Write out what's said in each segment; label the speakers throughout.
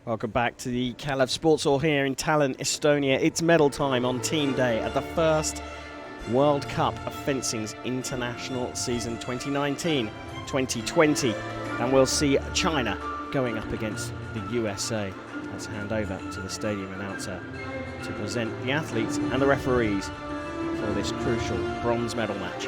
Speaker 1: Welcome back to the Kalev Sports Hall here in Tallinn, Estonia. It's medal time on Team Day at the first World Cup of Fencing's international season 2019-2020. And we'll see China going up against the USA. Let's hand over to the stadium announcer to present the athletes and the referees for this crucial bronze medal match.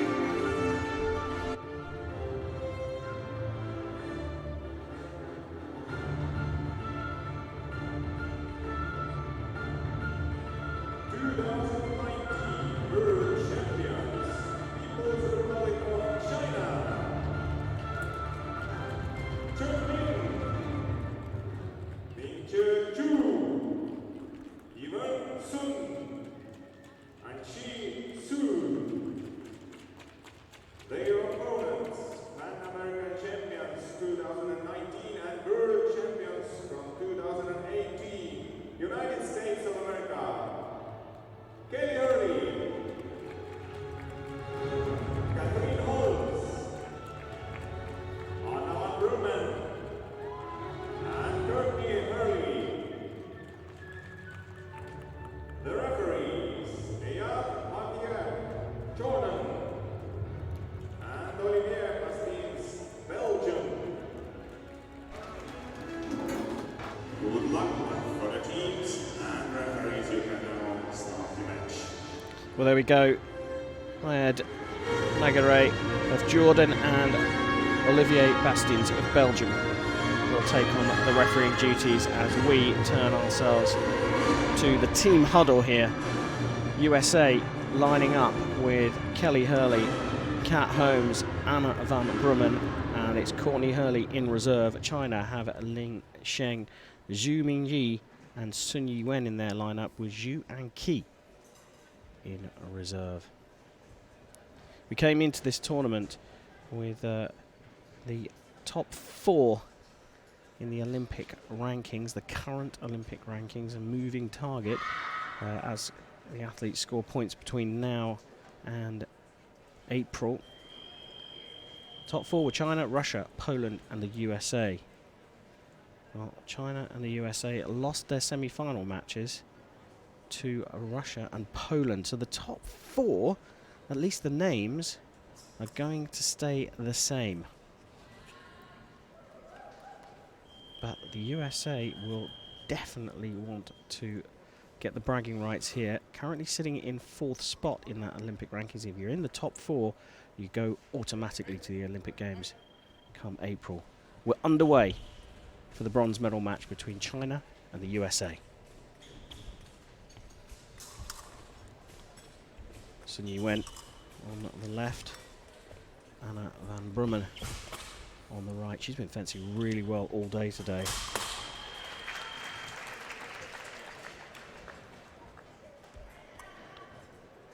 Speaker 2: Their opponents, Pan American champions 2019 and world champions from 2018, United States of America, Kelly Hurley, Catherine Holmes, Anna Van Brummen, and Courtney Hurley. The referees, Eyal Mathieu, Jordan, Olivier Bastines, Belgium. Good luck for the teams and referees. You can now start the match.
Speaker 1: Well, there we go. I had Maguire of Jordan and Olivier Bastines of Belgium will take on the refereeing duties as we turn ourselves to the team huddle here. USA lining up with Kelly Hurley, Kat Holmes, Anna Van Brummen, and it's Courtney Hurley in reserve. China have Ling Sheng, Zhu Mingyi, and Sun Yiwen in their lineup with Zhu and Qi in reserve. We came into this tournament with the top 4 in the Olympic rankings, the current Olympic rankings, a moving target as the athletes score points between now and April. Top 4 were China, Russia, Poland and the USA. Well, China and the USA lost their semi-final matches to Russia and Poland. So the top 4, at least the names, are going to stay the same. But the USA will definitely want to get the bragging rights here. Currently sitting in 4th spot in that Olympic rankings. If you're in the top 4, you go automatically to the Olympic Games come April. We're underway for the bronze medal match between China and the USA. Sun Yiwen on the left, Anna Van Brummen on the right. She's been fencing really well all day today.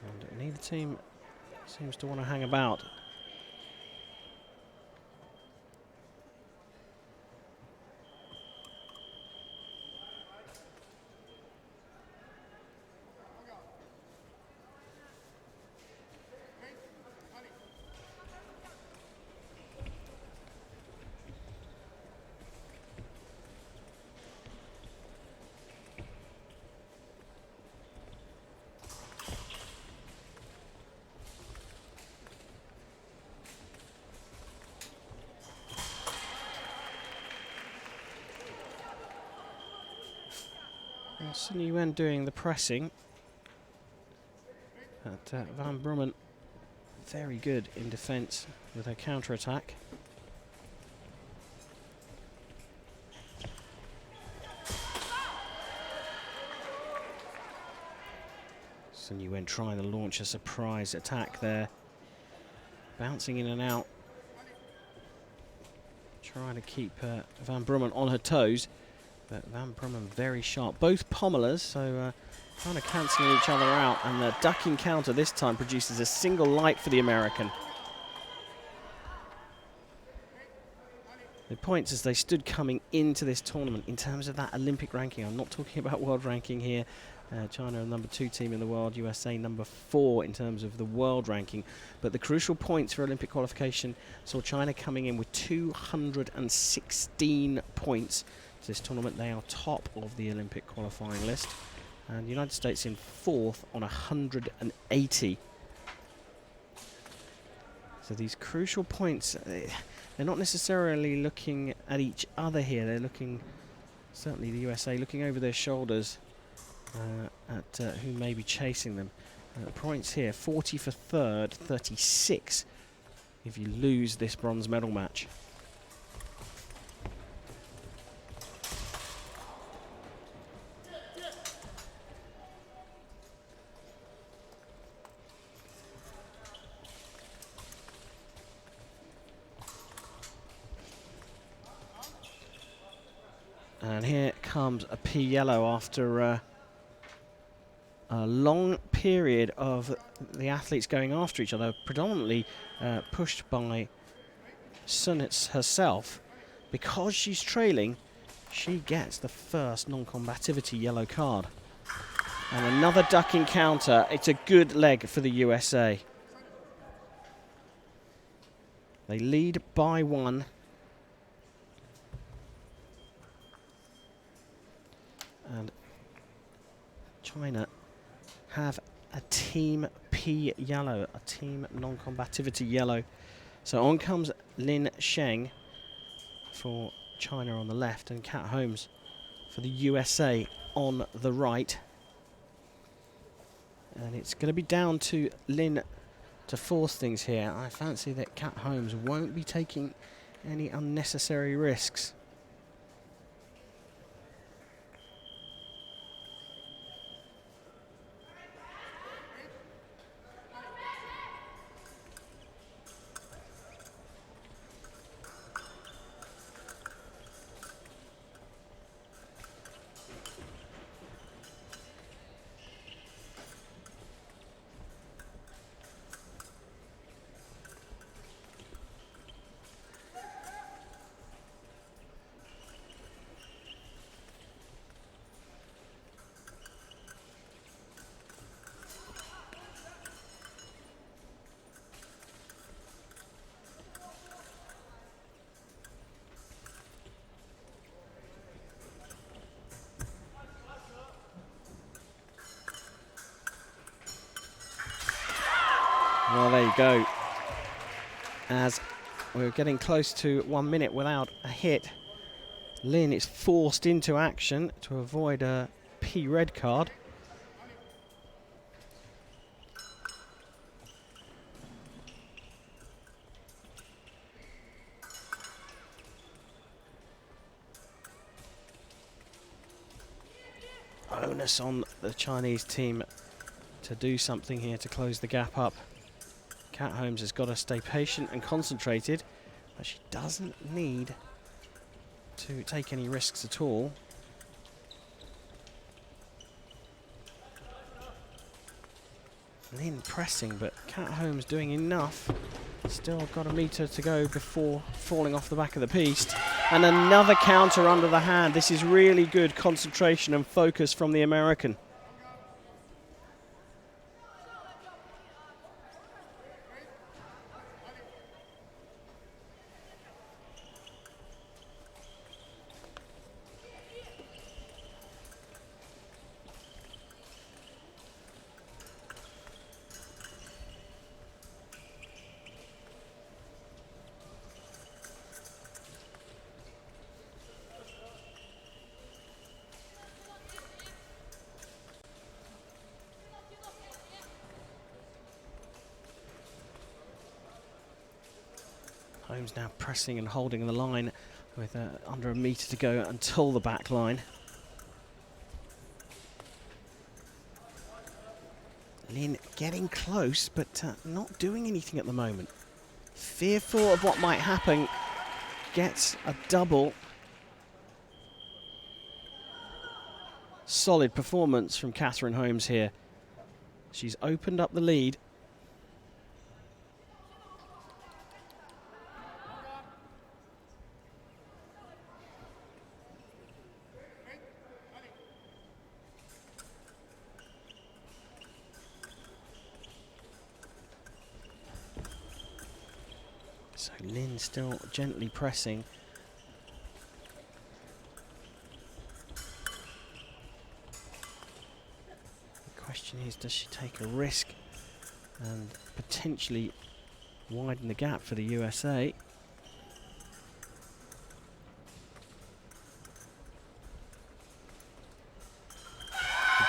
Speaker 1: And neither team seems to want to hang about. Sun Yiwen doing the pressing, but Van Brummen very good in defence with her counter-attack. Sun Yiwen trying to launch a surprise attack there, bouncing in and out, trying to keep Van Brummen on her toes. But Van Brummen very sharp. Both pommelers, so kind of cancelling each other out. And the ducking counter this time produces a single light for the American. The points as they stood coming into this tournament in terms of that Olympic ranking. I'm not talking about world ranking here. China are number 2 team in the world, USA number 4 in terms of the world ranking. But the crucial points for Olympic qualification saw China coming in with 216 points this tournament. They are top of the Olympic qualifying list, and the United States in 4th on 180. So these crucial points, they're not necessarily looking at each other here. They're looking, certainly the USA, looking over their shoulders at who may be chasing them. Points here, 40 for 3rd, 36 if you lose this bronze medal match. And here comes a P yellow after a long period of the athletes going after each other, predominantly pushed by Sunitz herself. Because she's trailing, she gets the first non-combativity yellow card. And another ducking counter. It's a good leg for the USA. They lead by 1. And China have a team P yellow, a team non-combativity yellow. So on comes Lin Sheng for China on the left and Kat Holmes for the USA on the right. And it's going to be down to Lin to force things here. I fancy that Kat Holmes won't be taking any unnecessary risks. Well, there you go. As we're getting close to 1 minute without a hit, Lin is forced into action to avoid a P red card. Onus on the Chinese team to do something here to close the gap up. Kat Holmes has got to stay patient and concentrated, but she doesn't need to take any risks at all. Lin pressing, but Kat Holmes doing enough. Still got a metre to go before falling off the back of the piste. And another counter under the hand. This is really good concentration and focus from the American. Holmes now pressing and holding the line with under a metre to go until the back line. Lin getting close, but not doing anything at the moment. Fearful of what might happen, gets a double. Solid performance from Catherine Holmes here. She's opened up the lead. So Lin still gently pressing. Question is, does she take a risk and potentially widen the gap for the USA?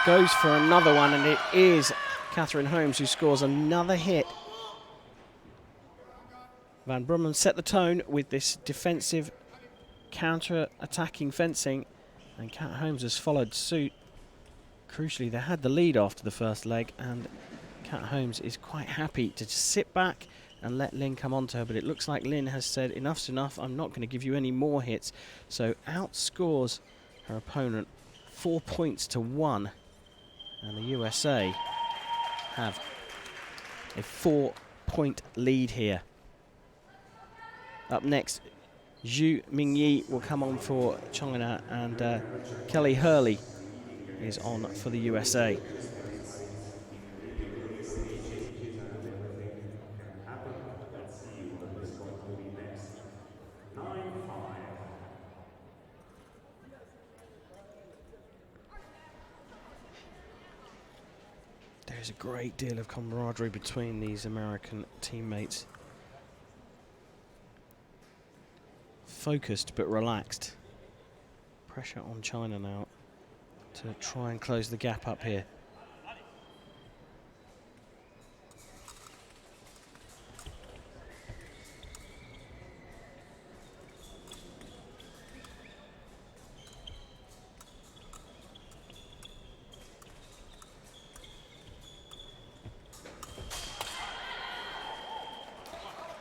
Speaker 1: Goes for another one, and it is Catherine Holmes who scores another hit. Van Brummen set the tone with this defensive counter-attacking fencing, and Cat Holmes has followed suit. Crucially, they had the lead after the first leg, and Cat Holmes is quite happy to just sit back and let Lynn come onto her, but it looks like Lynn has said enough's enough, I'm not going to give you any more hits, so outscores her opponent 4 points to 1. And the USA have a 4-point lead here. Up next, Zhu Mingyi will come on for China, and Kelly Hurley is on for the USA. There's a great deal of camaraderie between these American teammates. Focused but relaxed. Pressure on China now to try and close the gap up here.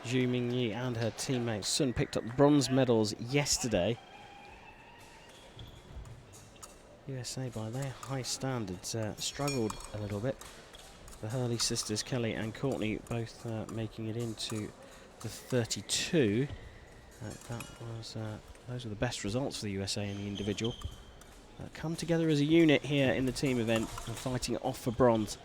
Speaker 1: Zhu Mingyi and her teammate Sun picked up bronze medals yesterday. USA, by their high standards, struggled a little bit. The Hurley sisters, Kelly and Courtney, both making it into the 32. Those were the best results for the USA in the individual. Come together as a unit here in the team event and fighting it off for bronze.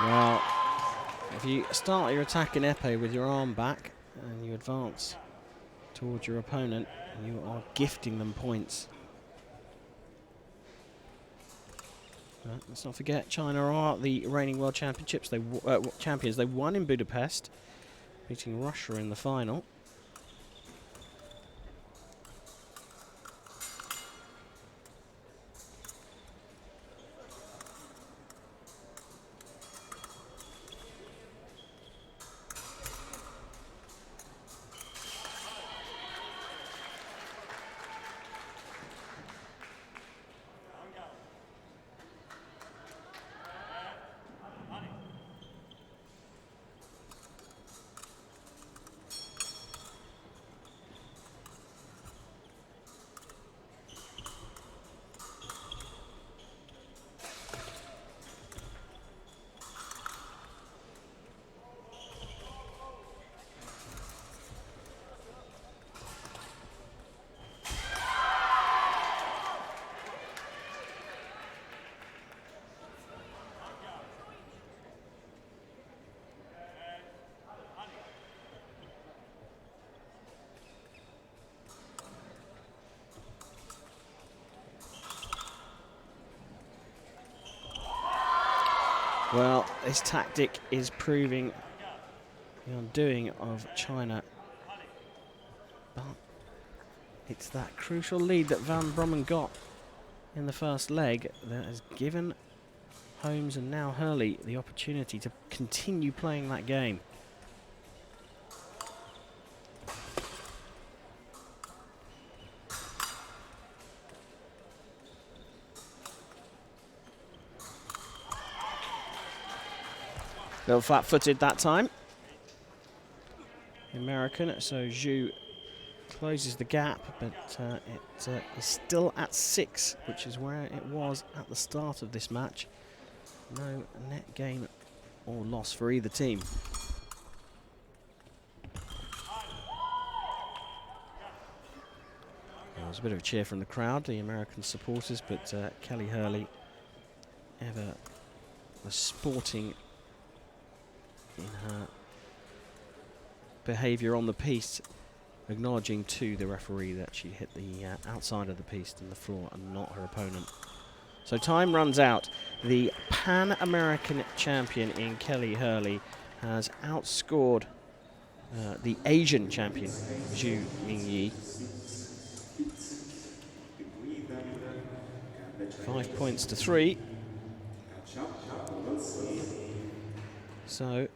Speaker 1: Well, if you start your attack in epee with your arm back and you advance towards your opponent, you are gifting them points. Let's not forget, China are the reigning world championships. Champions. They won in Budapest, beating Russia in the final. Well, this tactic is proving the undoing of China. But it's that crucial lead that Van Brummen got in the first leg that has given Holmes and now Hurley the opportunity to continue playing that game. little flat-footed that time. The American, so Zhu closes the gap, but it is still at 6, which is where it was at the start of this match. No net gain or loss for either team. There was a bit of a cheer from the crowd, the American supporters, but Kelly Hurley, ever was sporting in her behaviour on the piste, acknowledging to the referee that she hit the outside of the piste and the floor and not her opponent. So time runs out. The Pan-American champion in Kelly Hurley has outscored the Asian champion, Zhu Mingyi. 5 points to 3. So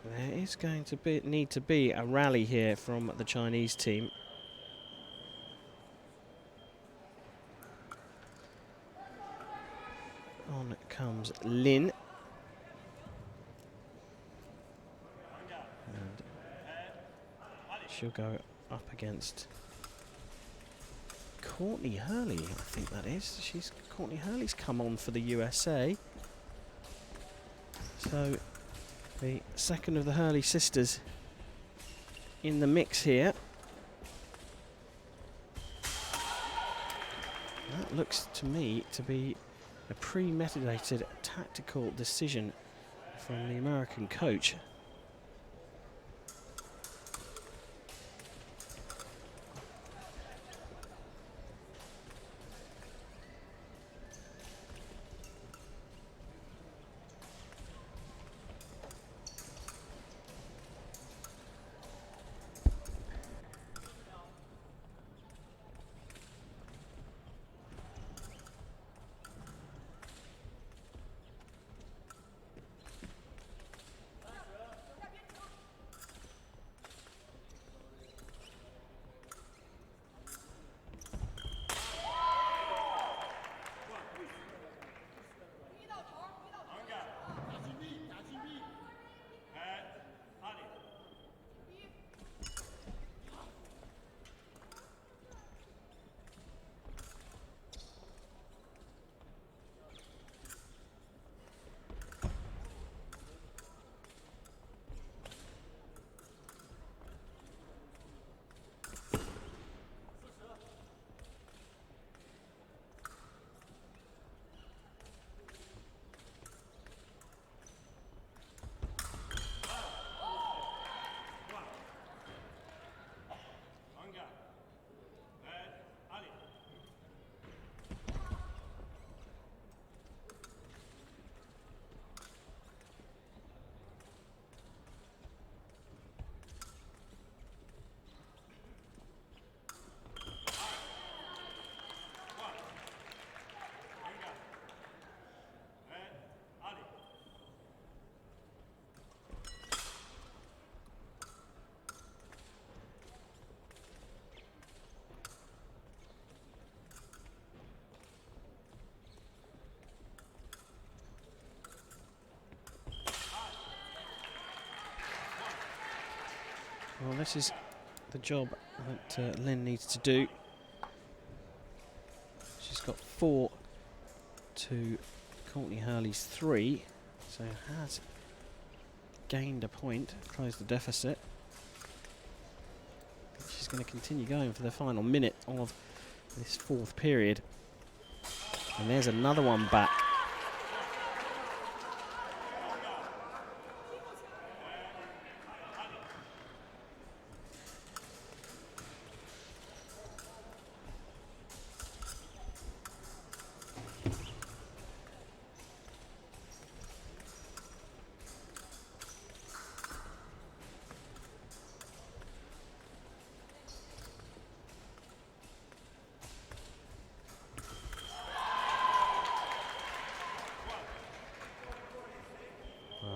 Speaker 1: there is going to need to be a rally here from the Chinese team. On comes Lin. And she'll go up against Courtney Hurley, I think that is. Courtney Hurley's come on for the USA. So the second of the Hurley sisters in the mix here. That looks to me to be a premeditated tactical decision from the American coach. Well, this is the job that Lynn needs to do. She's got 4 to Courtney Hurley's 3, so has gained a point, closed the deficit. She's going to continue going for the final minute of this 4th period. And there's another one back.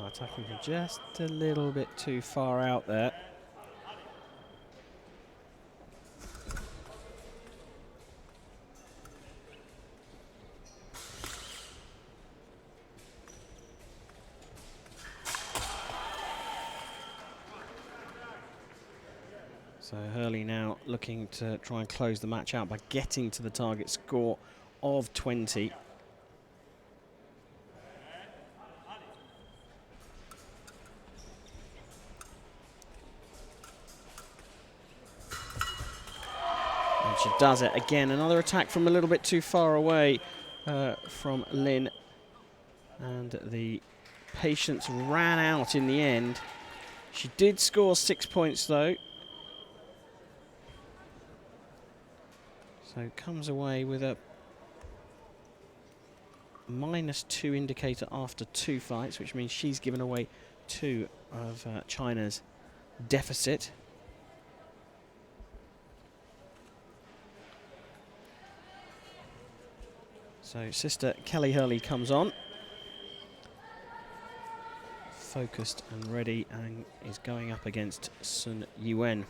Speaker 1: Attacking from just a little bit too far out there. So Hurley now looking to try and close the match out by getting to the target score of 20. And she does it again. Another attack from a little bit too far away from Lynn. And the patience ran out in the end. She did score 6 points though. So comes away with a -2 indicator after 2 fights, which means she's given away 2 of China's deficit. So sister Kelly Hurley comes on, focused and ready, and is going up against Sun Yuen.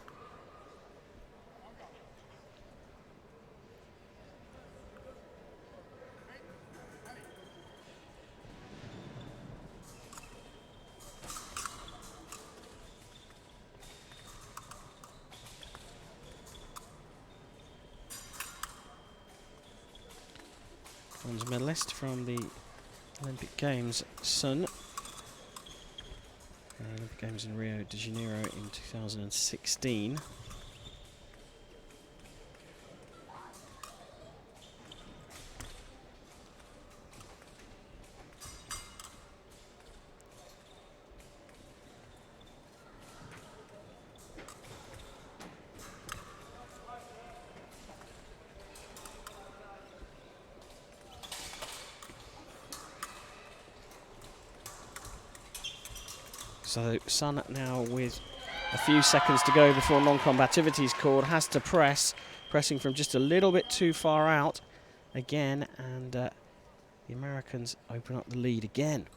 Speaker 1: Bronze medalist from the Olympic Games, Sun. Olympic Games in Rio de Janeiro in 2016. So Sun now with a few seconds to go before non-combativity is called, has to pressing from just a little bit too far out again, and the Americans open up the lead again.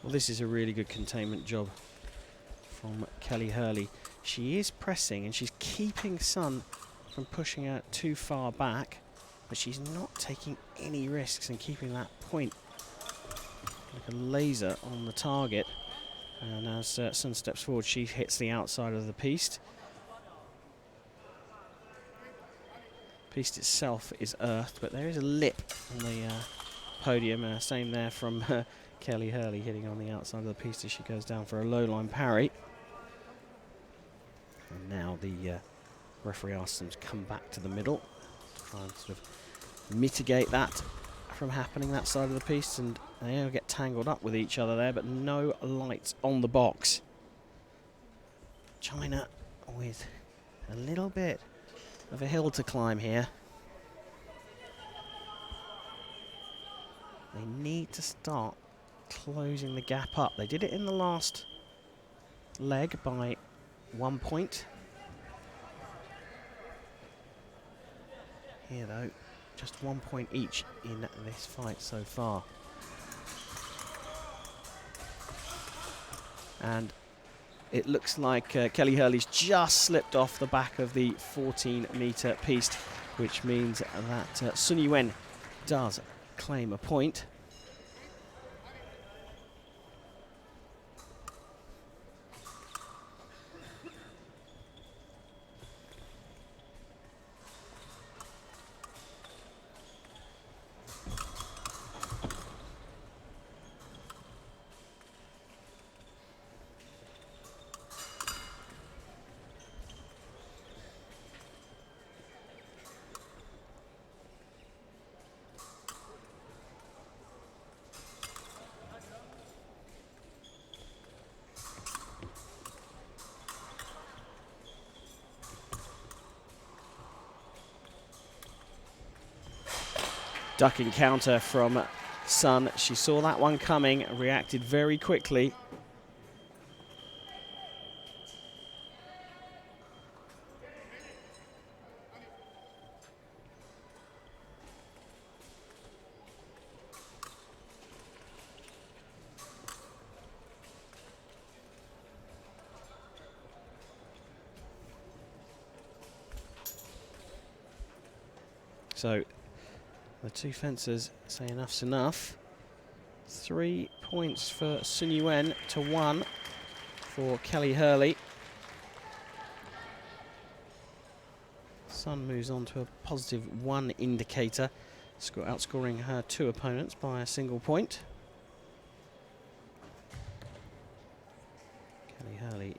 Speaker 1: Well, this is a really good containment job from Kelly Hurley. She is pressing and she's keeping Sun from pushing her too far back, but she's not taking any risks and keeping that point like a laser on the target. And as Sun steps forward, she hits the outside of the piste. Piste itself is earthed, but there is a lip on the podium. Same there from Kelly Hurley, hitting on the outside of the piste as she goes down for a low line parry. And now the referee asks them to come back to the middle, try and sort of mitigate that from happening that side of the piste, and they all get tangled up with each other there, but no lights on the box. China with a little bit of a hill to climb here. They need to start closing the gap up. They did it in the last leg by 1 point. Here though, just 1 point each in this fight so far. And it looks like Kelly Hurley's just slipped off the back of the 14-metre piste, which means that Sun Yuen does claim a point. Ducking counter from Sun. She saw that one coming, reacted very quickly. So the two fencers say enough's enough. 3 points for Sun Yuen to 1 for Kelly Hurley. Sun moves on to a positive 1 indicator, outscoring her 2 opponents by a single point. Kelly Hurley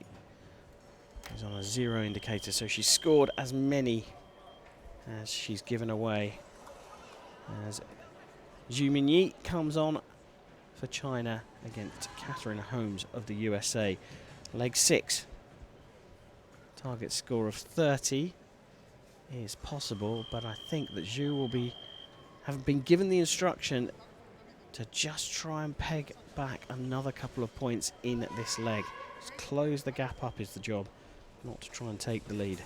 Speaker 1: is on a 0 indicator, so she's scored as many as she's given away. As Zhu Minyi comes on for China against Catherine Holmes of the USA. Leg 6. Target score of 30 is possible, but I think that Zhu will have been given the instruction to just try and peg back another couple of points in this leg. Just close the gap up is the job, not to try and take the lead.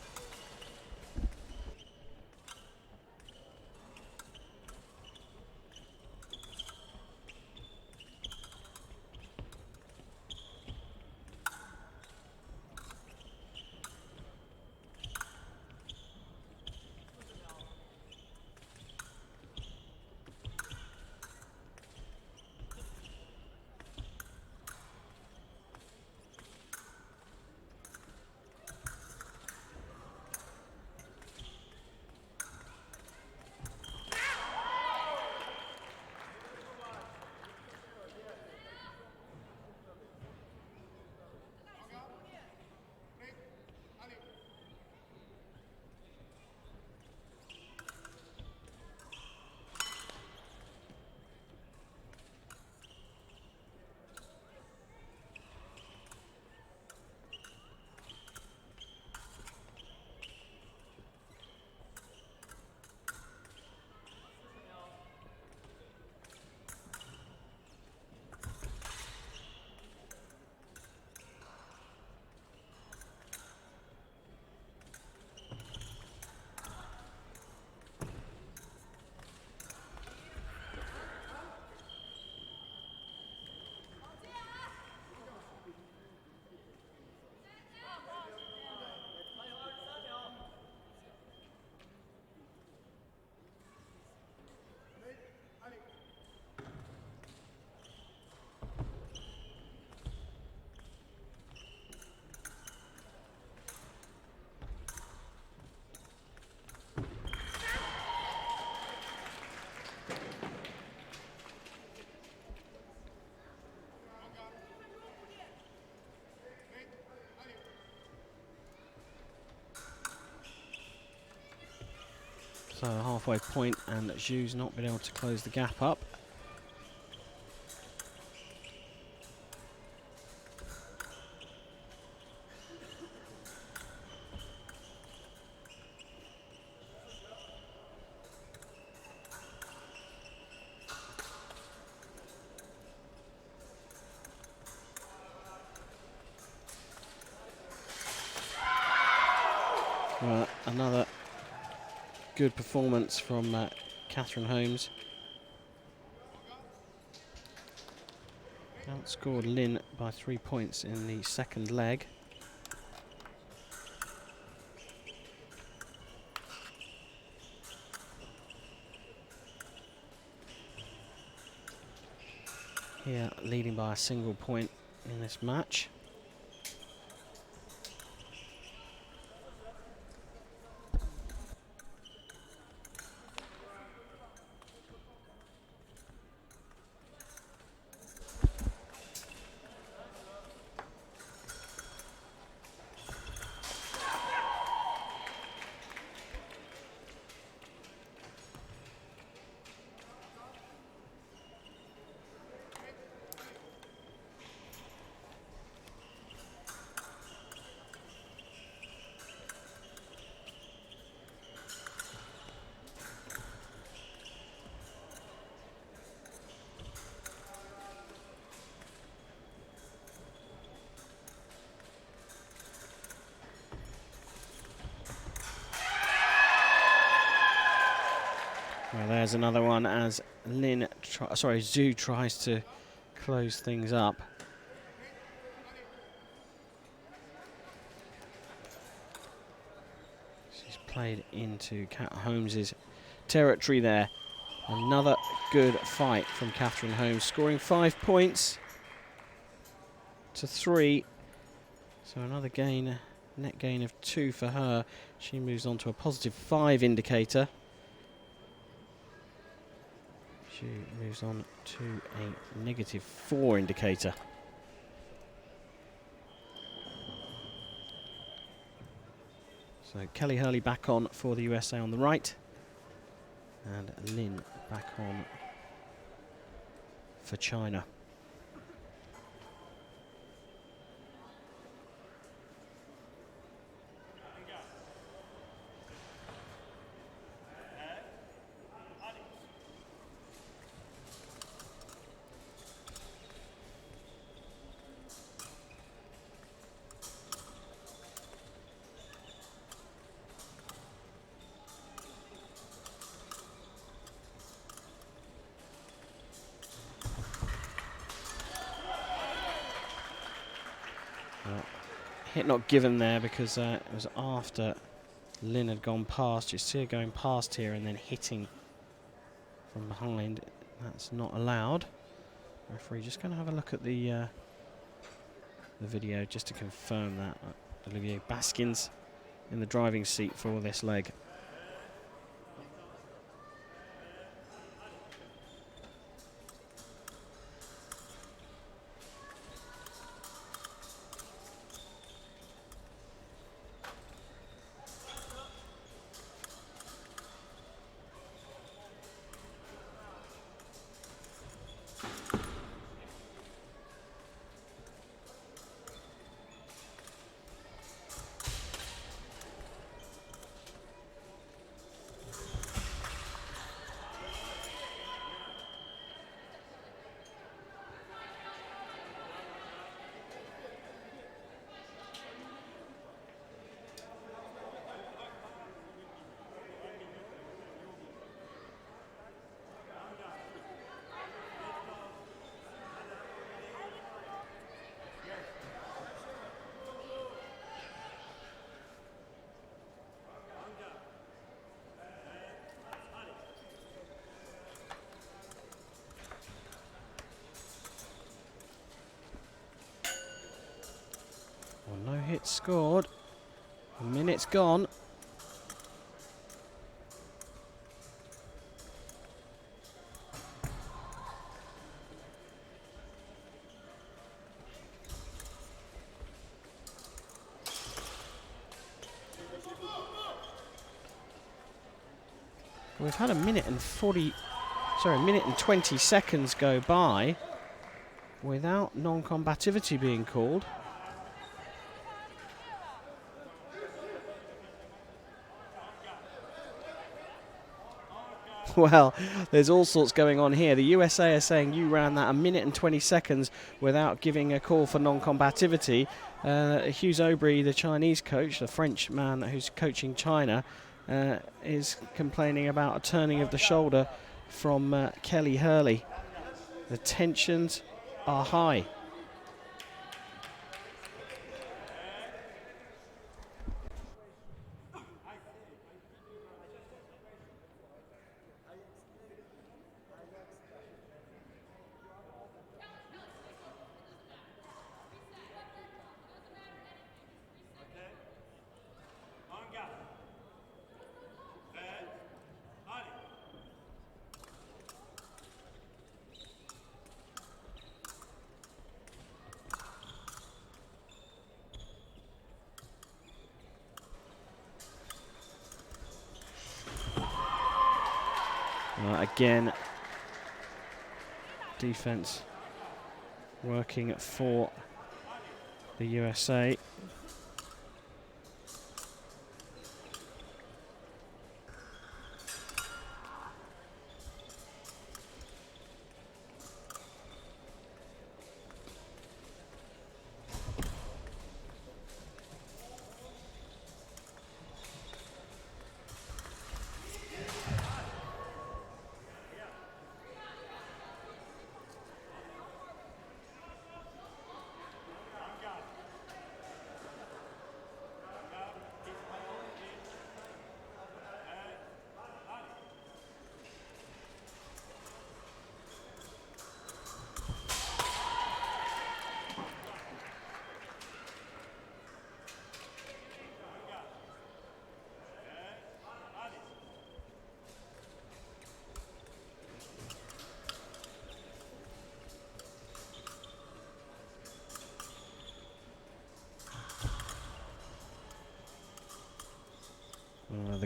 Speaker 1: So a halfway point, and Zhu's not been able to close the gap up. Another good performance from Catherine Holmes. Outscored Lin by 3 points in the second leg. Here, leading by a single point in this match. there's another one as Zhu tries to close things up. She's played into Kat Holmes's territory there. Another good fight from Catherine Holmes, scoring 5 points to 3. So another gain, net gain of 2 for her. She moves on to a +5 indicator. She moves on to a -4 indicator. So Kelly Hurley back on for the USA on the right. And Lin back on for China. Hit not given there because it was after Lin had gone past. You see her going past here and then hitting from behind. That's not allowed. Referee just going to have a look at the video just to confirm that. Olivier Baskins in the driving seat for this leg. Well, no hit scored. A minute's gone. We've had a minute and 20 seconds go by without non-combativity being called. Well, there's all sorts going on here. The USA are saying you ran that a minute and 20 seconds without giving a call for non-combativity. Hughes Aubry, the Chinese coach, the French man who's coaching China, is complaining about a turning of the shoulder from Kelly Hurley. The tensions are high. Again, defense working for the USA.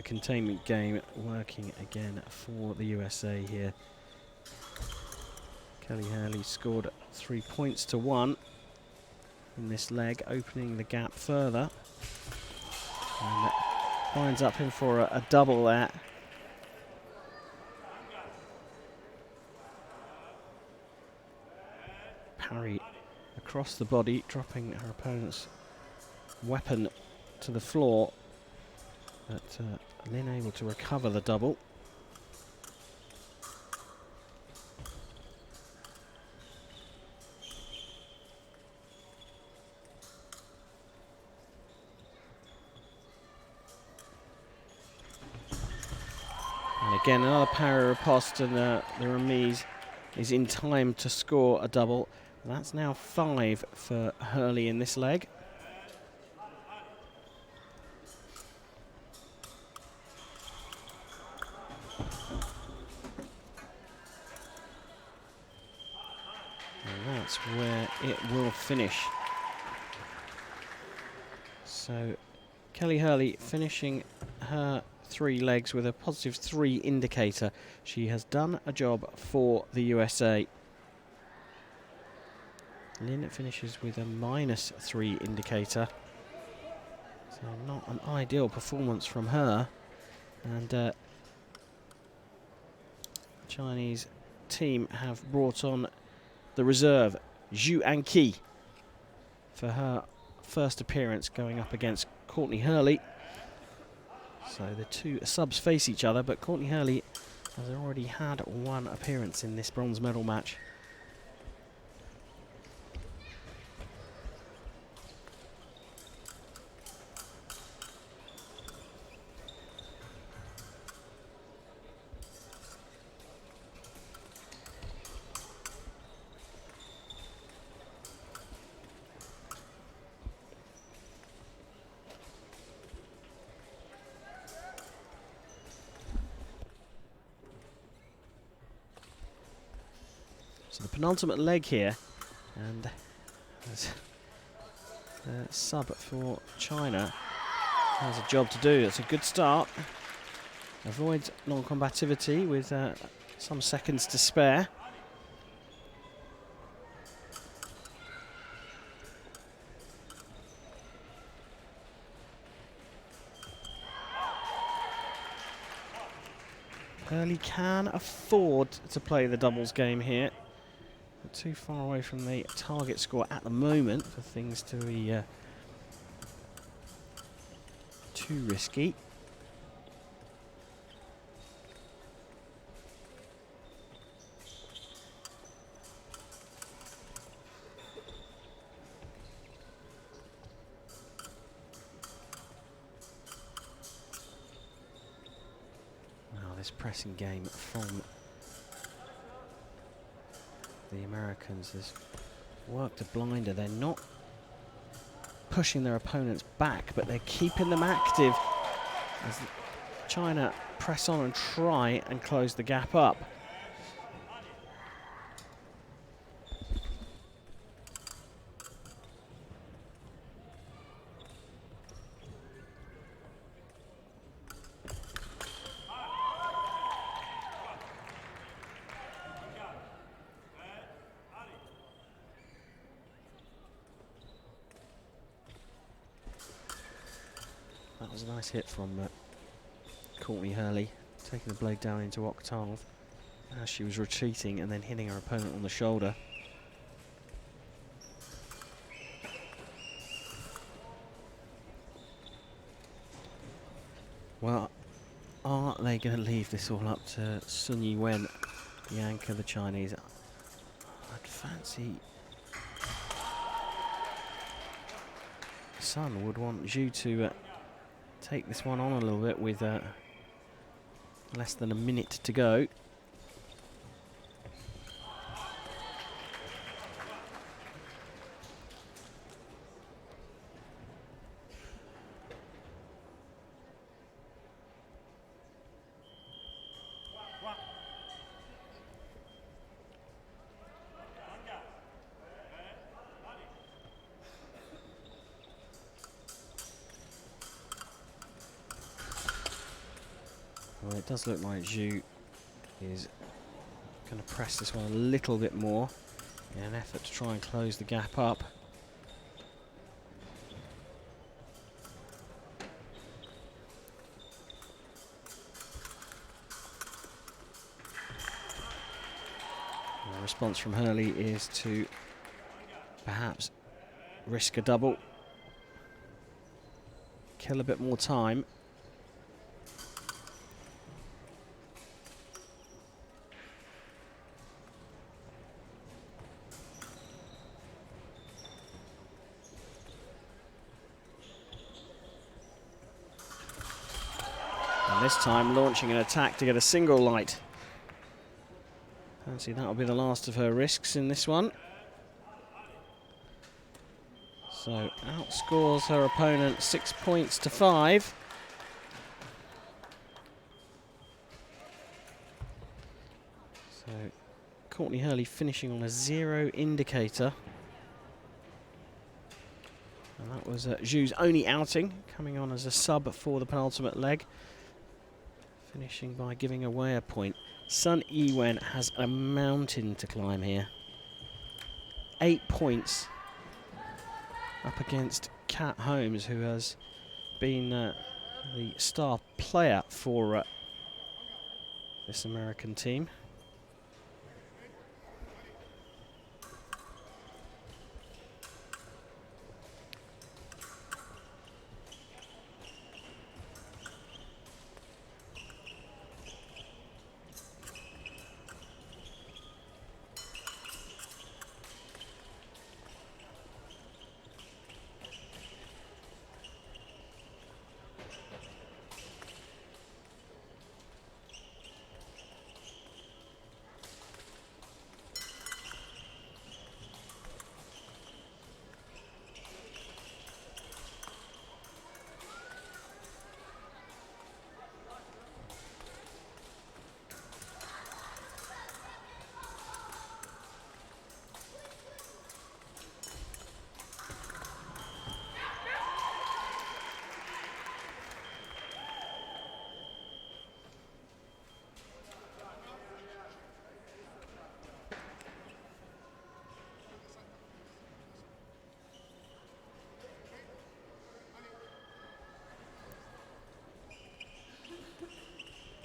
Speaker 1: containment game working again for the USA here. Kelly Hurley scored 3 points to 1 in this leg, opening the gap further. And winds up in for a double there. Parry across the body, dropping her opponent's weapon to the floor. But Lynn able to recover the double. And again, another parry riposte, and the remise is in time to score a double. That's now 5 for Hurley in this leg. And that's where it will finish. So Kelly Hurley finishing her 3 legs with a positive 3 indicator. She has done a job for the USA. Lynn finishes with a -3 indicator. So not an ideal performance from her. And Chinese team have brought on the reserve, Zhu Anqi, for her first appearance going up against Courtney Hurley. So the two subs face each other, but Courtney Hurley has already had 1 appearance in this bronze medal match. So the penultimate leg here, and there's a sub for China has a job to do. It's a good start. Avoids non-combativity with some seconds to spare. Hurley can afford to play the doubles game here. Not too far away from the target score at the moment for things to be too risky. Now this pressing game from the Americans has worked a blinder. They're not pushing their opponents back, but they're keeping them active as China press on and try and close the gap up. That was a nice hit from Courtney Hurley, taking the blade down into octave as she was retreating and then hitting her opponent on the shoulder. Well, are they going to leave this all up to Sun Yiwen, the anchor, the Chinese? I'd fancy Sun would want Zhu to take this one on a little bit with less than a minute to go. Well, it does look like Zhu is going to press this one a little bit more in an effort to try and close the gap up. And the response from Hurley is to perhaps risk a double, kill a bit more time. And this time launching an attack to get a single light. Fancy that'll be the last of her risks in this one. So outscores her opponent 6 points to 5. So Courtney Hurley finishing on a 0 indicator. And that was Zhu's only outing, coming on as a sub for the penultimate leg. Finishing by giving away a point. Sun Yiwen has a mountain to climb here. 8 points up against Kat Holmes, who has been the star player for this American team.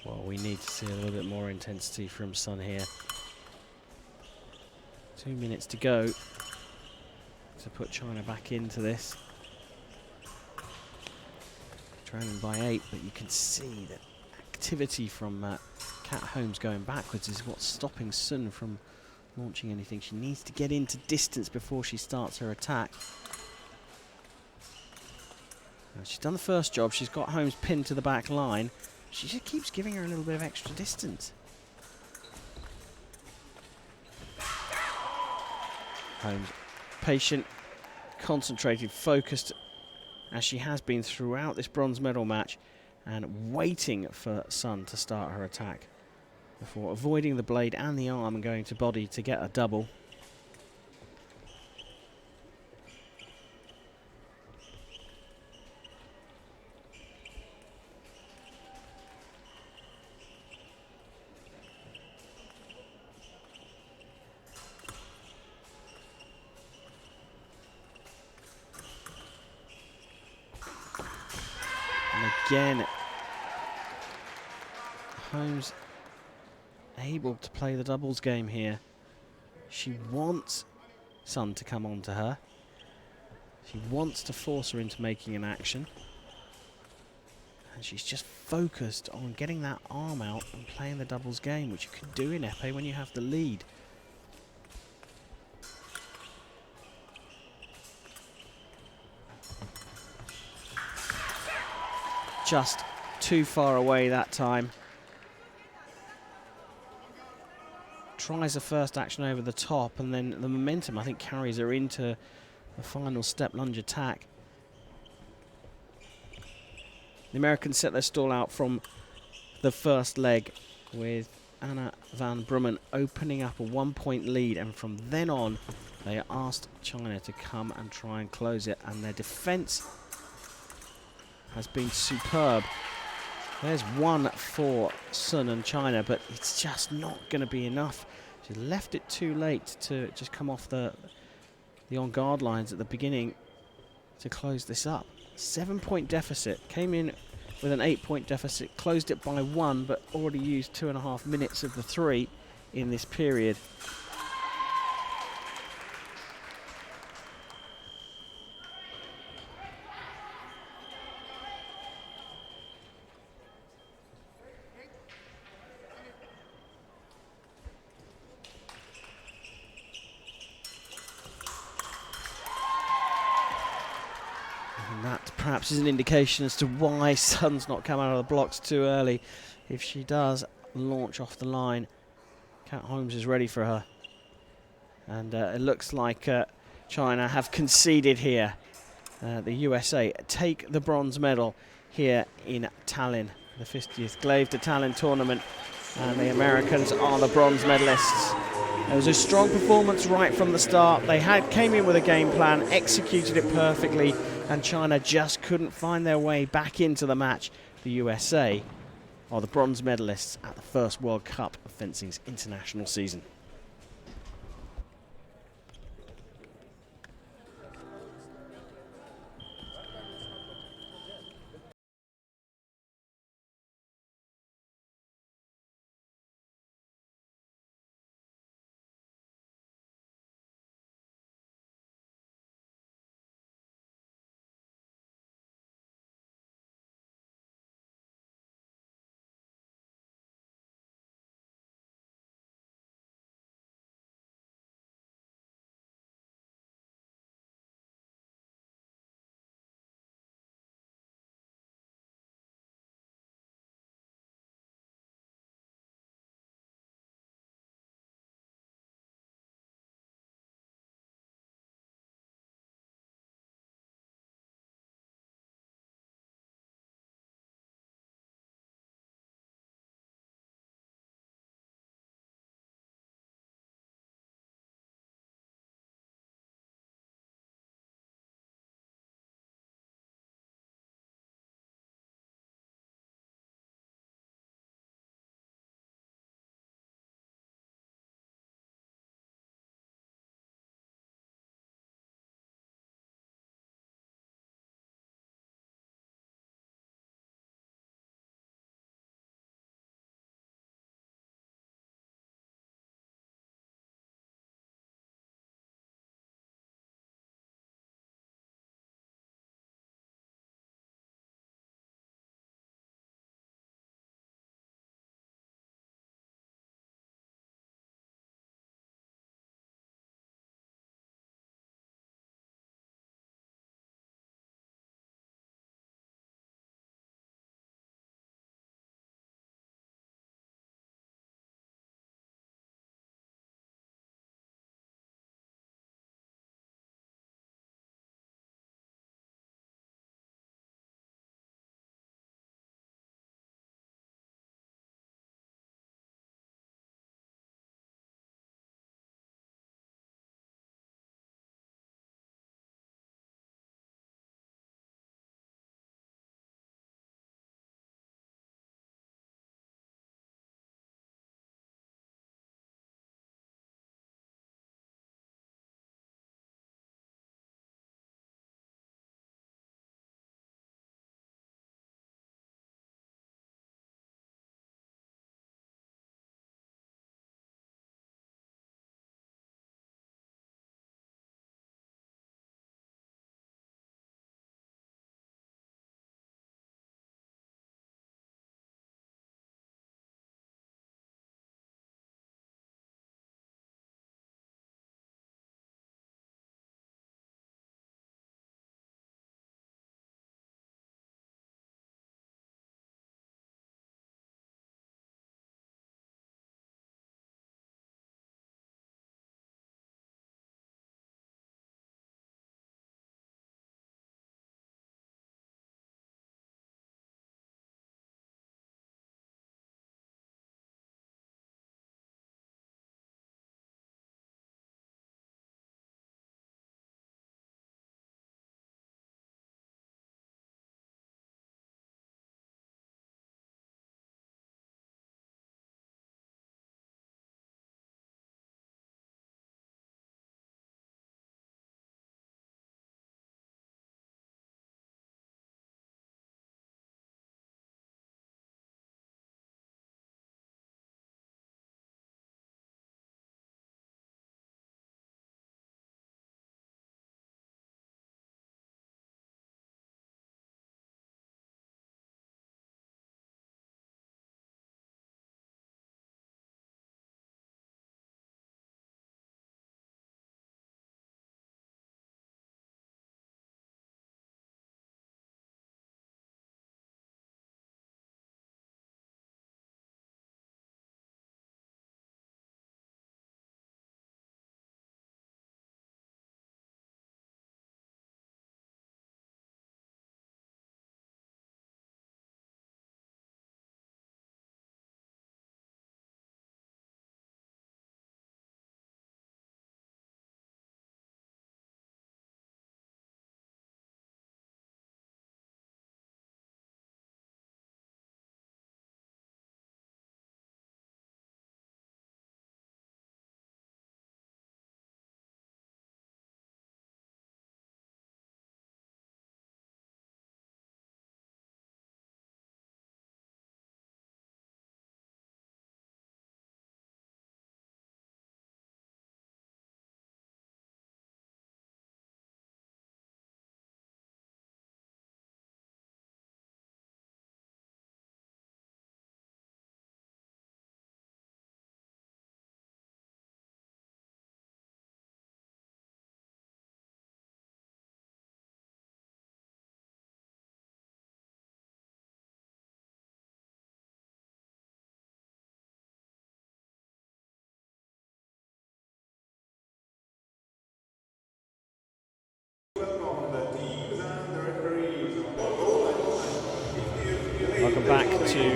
Speaker 1: Well, we need to see a little bit more intensity from Sun here. 2 minutes to go to put China back into this. Trailing by 8, but you can see that activity from Kat Holmes going backwards is what's stopping Sun from launching anything. She needs to get into distance before she starts her attack. Now, she's done the first job. She's got Holmes pinned to the back line. She just keeps giving her a little bit of extra distance. Holmes, patient, concentrated, focused, as she has been throughout this bronze medal match, and waiting for Sun to start her attack before avoiding the blade and the arm and going to body to get a double. Again, Holmes able to play the doubles game here. She wants Sun to come on to her. She wants to force her into making an action. And she's just focused on getting that arm out and playing the doubles game, which you can do in epee when you have the lead. Just too far away that time. Tries a first action over the top, and then the momentum, I think, carries her into the final step lunge attack. The Americans set their stall out from the first leg with Anna van Brummen opening up a 1 point lead, and from then on they asked China to come and try and close it, and their defence has been superb. There's one for Sun and China, but it's just not going to be enough. She left it too late to just come off the on-guard lines at the beginning to close this up. 7-point deficit. Came in with an 8-point deficit, closed it by 1, but already used 2.5 minutes of the 3 in this period. And that perhaps is an indication as to why Sun's not come out of the blocks too early. If she does launch off the line, Kat Holmes is ready for her. And it looks like China have conceded here. The USA take the bronze medal here in Tallinn, the 50th Glaive to Tallinn tournament, and the Americans are the bronze medalists. It was a strong performance right from the start. They came in with a game plan, executed it perfectly, and China just couldn't find their way back into the match. The USA are the bronze medalists at the first World Cup of fencing's international season. to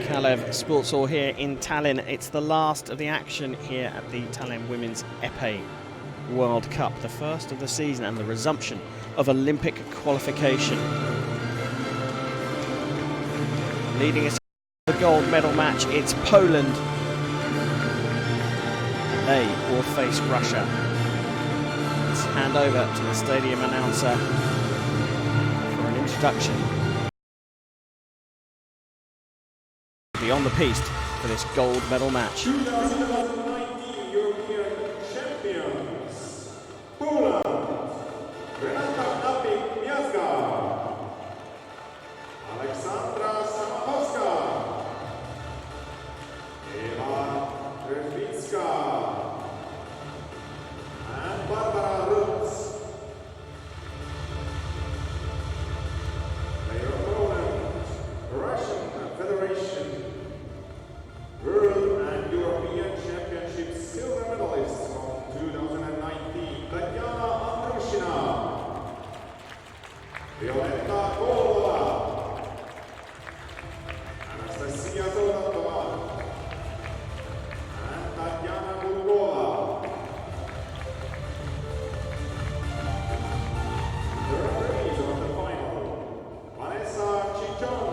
Speaker 1: Kalev Sports Hall here in Tallinn. It's the last of the action here at the Tallinn Women's EPEE World Cup, the first of the season and the resumption of Olympic qualification. Leading us to the gold medal match, it's Poland. They will face Russia. Let's hand over to the stadium announcer for an introduction. Be on the piste for this gold medal match.
Speaker 2: 2019 European champions, Poland, Renata Miazga, Aleksandra Samachowska, Eva Drewicka, and Barbara Rutz. They are Poland, Russian Federation, World and European Championship silver medalists from 2019, Tatiana Andrushina, Violetta Golova, Anastasia Zodatova, and Tatiana Bulgova. The referees of the final, Vanessa Chichon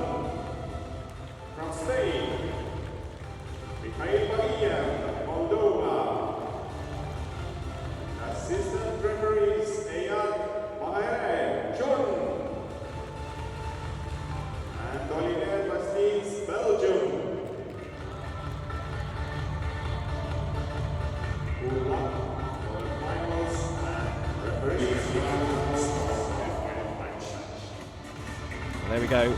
Speaker 2: from Spain, Mikhail Bagiev, Moldova. Assistant referees Eyad Mahere, Jordan. And Olivier Bastins, Belgium. Who won for the finals and referees
Speaker 1: There we go.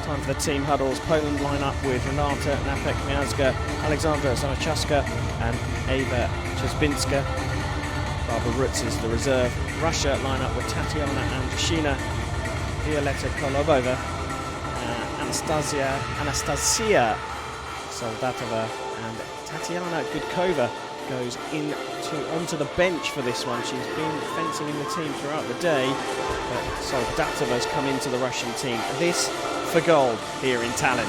Speaker 1: Time for the team huddles. Poland line up with Renata Miazga, Aleksandra Samachowska and Eva Czesbinska. Barbara Rutz is the reserve. Russia line up with Tatiana Andrushina, Violetta Kolobova, Anastasia Soldatova, and Tatiana Gudkova goes onto the bench for this one. She's been fencing in the team throughout the day, but Soldatova's come into the Russian team. This for gold here in Tallinn.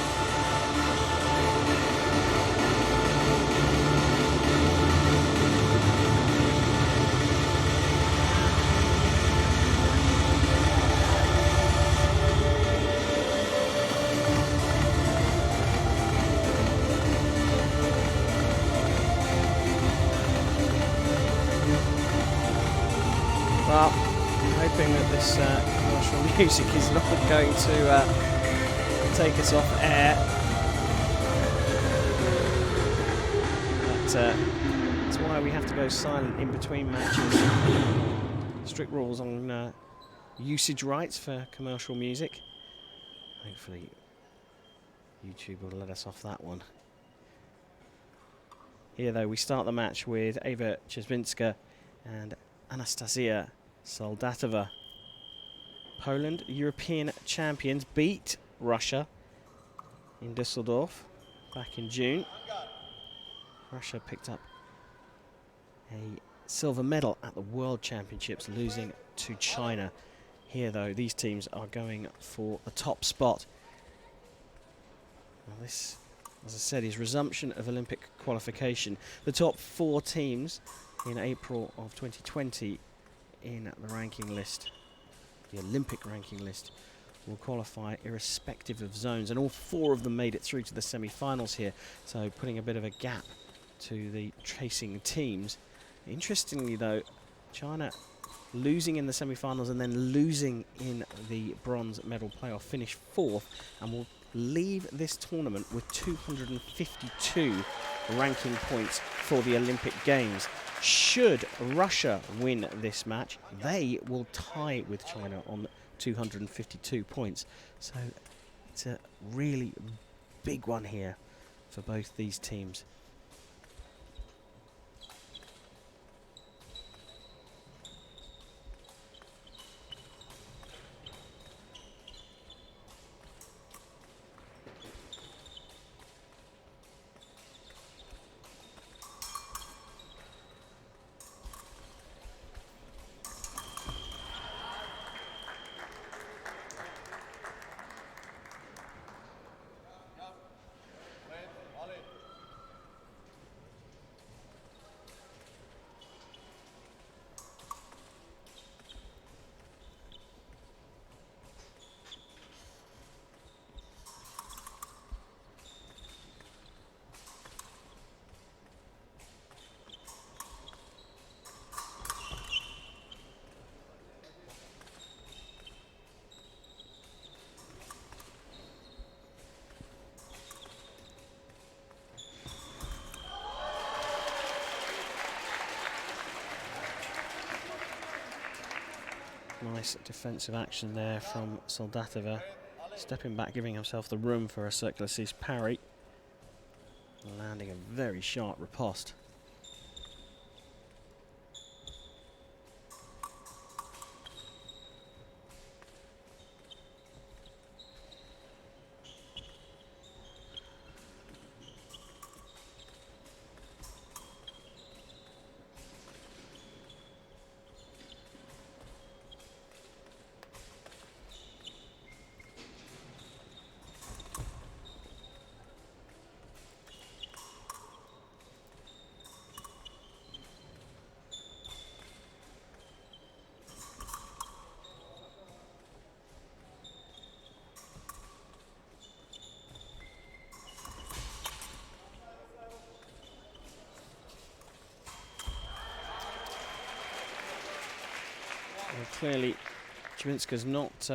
Speaker 1: Well, I'm hoping that this commercial music is not going to take us off air. That's why we have to go silent in between matches. Strict rules on usage rights for commercial music. Hopefully YouTube will let us off that one. Here though, we start the match with Eva Czesbinska and Anastasia Soldatova. Poland, European champions, beat Russia in Düsseldorf back in June. Russia picked up a silver medal at the World Championships, losing to China. Here though, these teams are going for the top spot. Now this, as I said, is resumption of Olympic qualification. The top 4 teams in April of 2020 in the ranking list, the Olympic ranking list, will qualify irrespective of zones, and all 4 of them made it through to the semi-finals here, so putting a bit of a gap to the chasing teams. Interestingly though, China losing in the semi-finals and then losing in the bronze medal playoff, finished 4th and will leave this tournament with 252 ranking points for the Olympic Games. Should Russia win this match, they will tie with China on 252 points. So it's a really big one here for both these teams. Nice defensive action there from Soldatova. Stepping back, giving himself the room for a circular cease parry. Landing a very sharp riposte. Well, clearly, Chibinska's not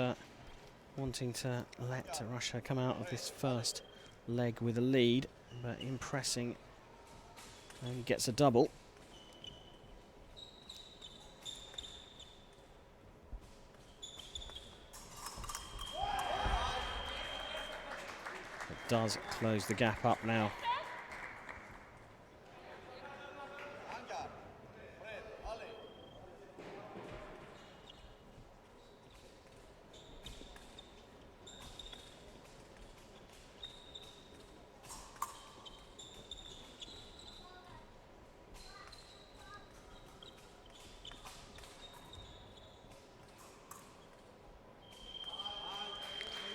Speaker 1: wanting to let Russia come out of this first leg with a lead, but impressing and gets a double. It does close the gap up now.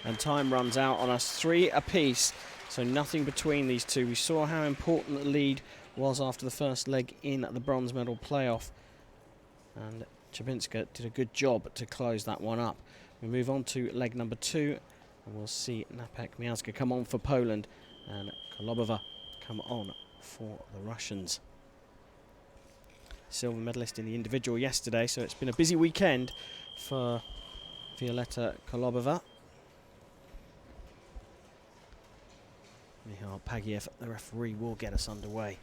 Speaker 1: And time runs out on us, 3 apiece, so nothing between these two. We saw how important the lead was after the first leg in the bronze medal playoff, and Chibinska did a good job to close that one up. We move on to leg number 2, and we'll see Napek-Miazga come on for Poland and Kolobova come on for the Russians. Silver medalist in the individual yesterday, so it's been a busy weekend for Violetta Kolobova. Michal Pagiev, the referee, will get us underway.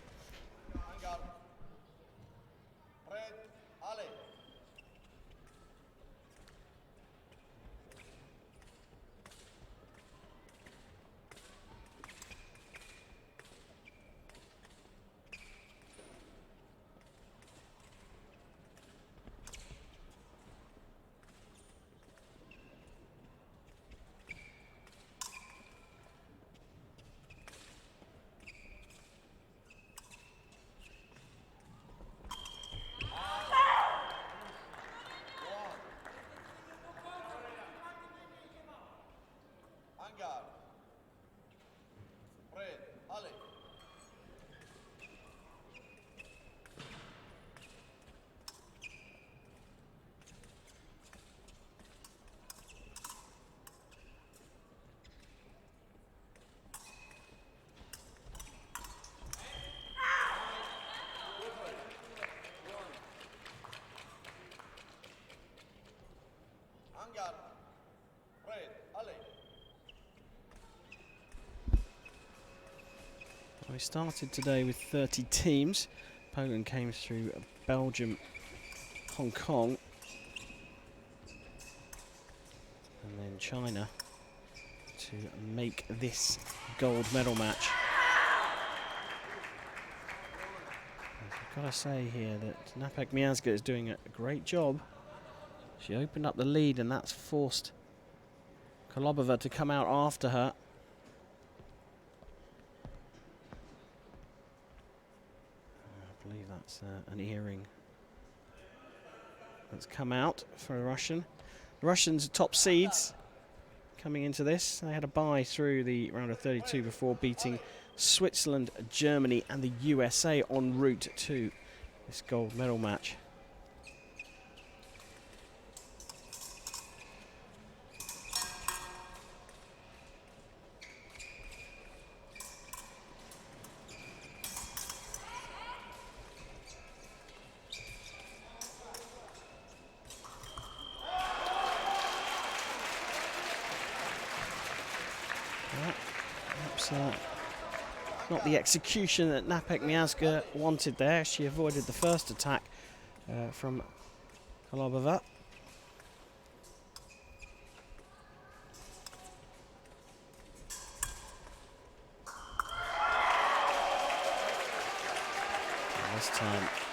Speaker 1: We started today with 30 teams. Poland came through Belgium, Hong Kong, and then China to make this gold medal match. I've got to say here that Napek-Miazga is doing a great job. She opened up the lead, and that's forced Kolobova to come out after her. I believe that's an earring that's come out for a Russian. The Russians are top seeds coming into this. They had a bye through the round of 32 before beating Switzerland, Germany and the USA en route to this gold medal match. Perhaps not the execution that Napek-Miazga wanted there. She avoided the first attack from Kolobova.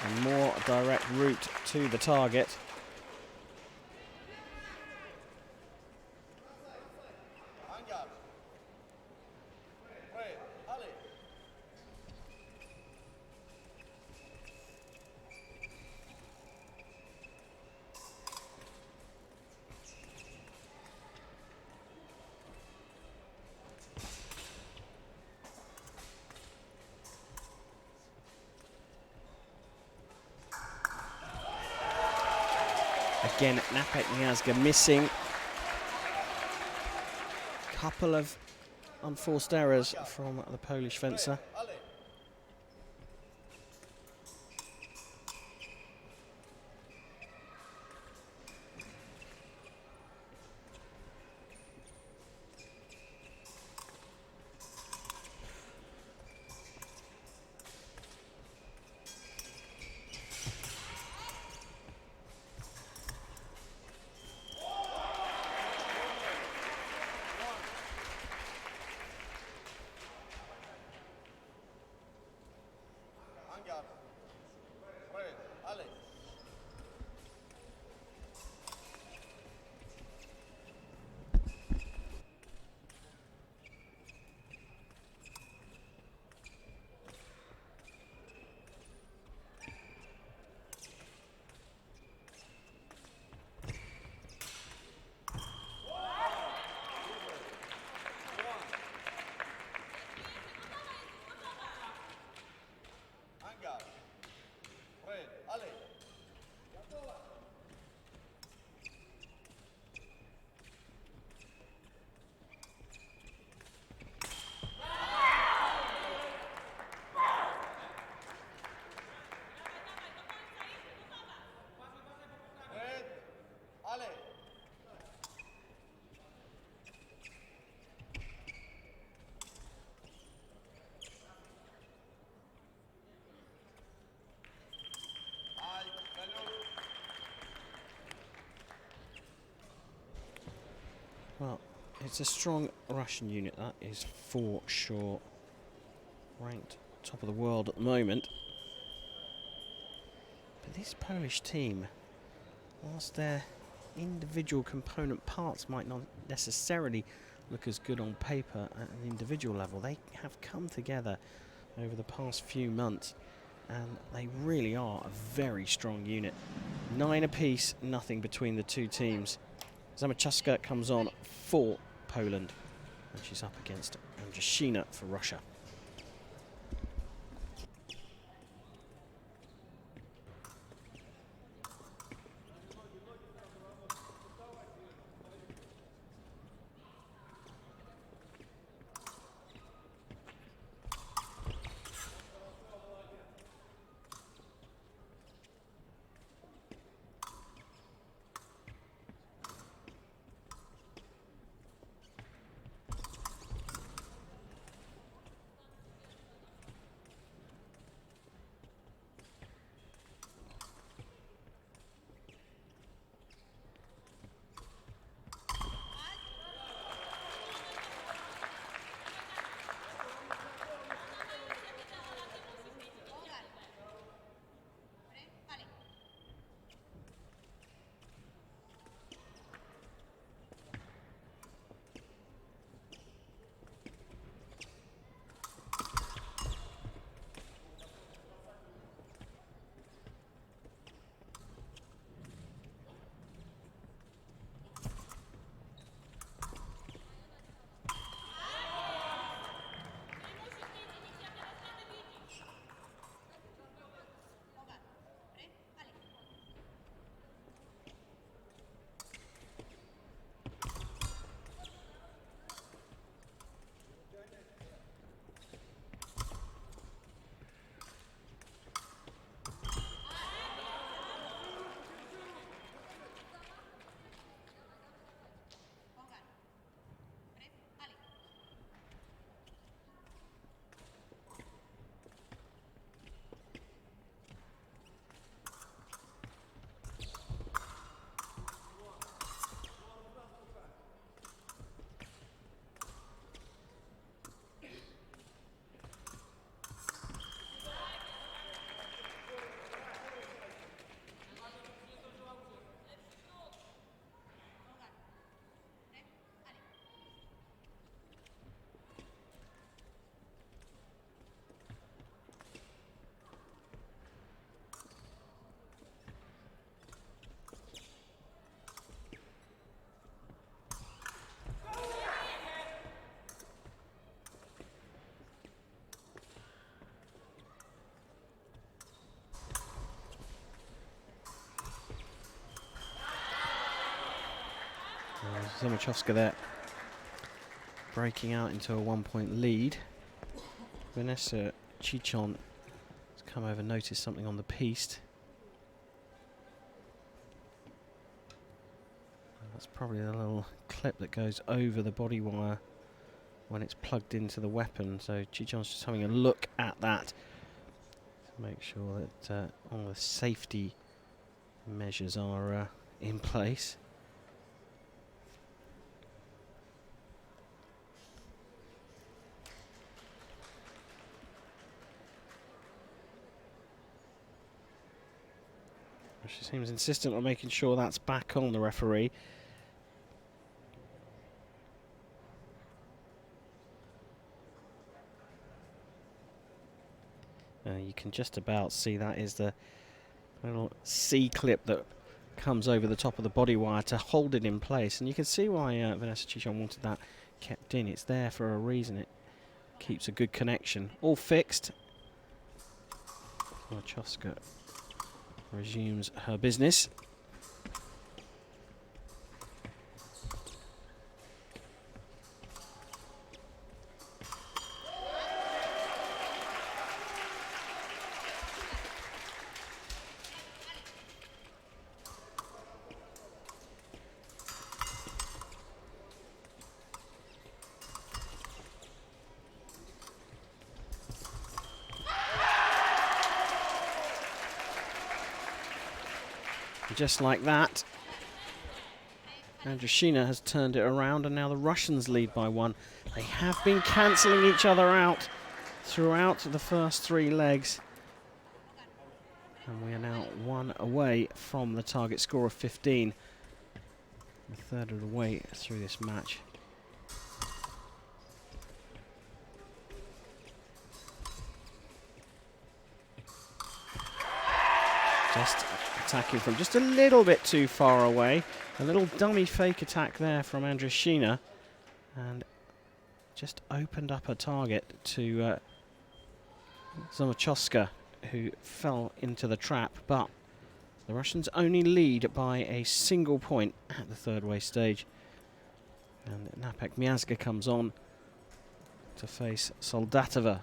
Speaker 1: A more direct route to the target. Again, Napek Niazga missing. Couple of unforced errors from the Polish fencer. Well, it's a strong Russian unit, that is for sure. Ranked top of the world at the moment. But this Polish team, whilst their individual component parts might not necessarily look as good on paper at an individual level, they have come together over the past few months and they really are a very strong unit. 9 apiece, nothing between the two teams. Zamachaska comes on for Poland and she's up against Andrzejczyna for Russia. Zamachowska there, breaking out into a 1-point lead. Vanessa Chichon has come over, noticed something on the piste. That's probably a little clip that goes over the body wire when it's plugged into the weapon. So Chichon's just having a look at that to make sure that all the safety measures are in place. She seems insistent on making sure that's back on, the referee. You can just about see that is the little C-clip that comes over the top of the body wire to hold it in place. And you can see why Vanessa Chichon wanted that kept in. It's there for a reason. It keeps a good connection. All fixed. Zamachowska resumes her business. Just like that, Andrushina has turned it around, and now the Russians lead by 1. They have been cancelling each other out throughout the first 3 legs. And we are now 1 away from the target score of 15. A third of the way through this match. Just attacking from just a little bit too far away. A little dummy fake attack there from Andrushina, and just opened up a target to Zamachowska, who fell into the trap. But the Russians only lead by a single point at the third way stage. And Napek Miazga comes on to face Soldatova.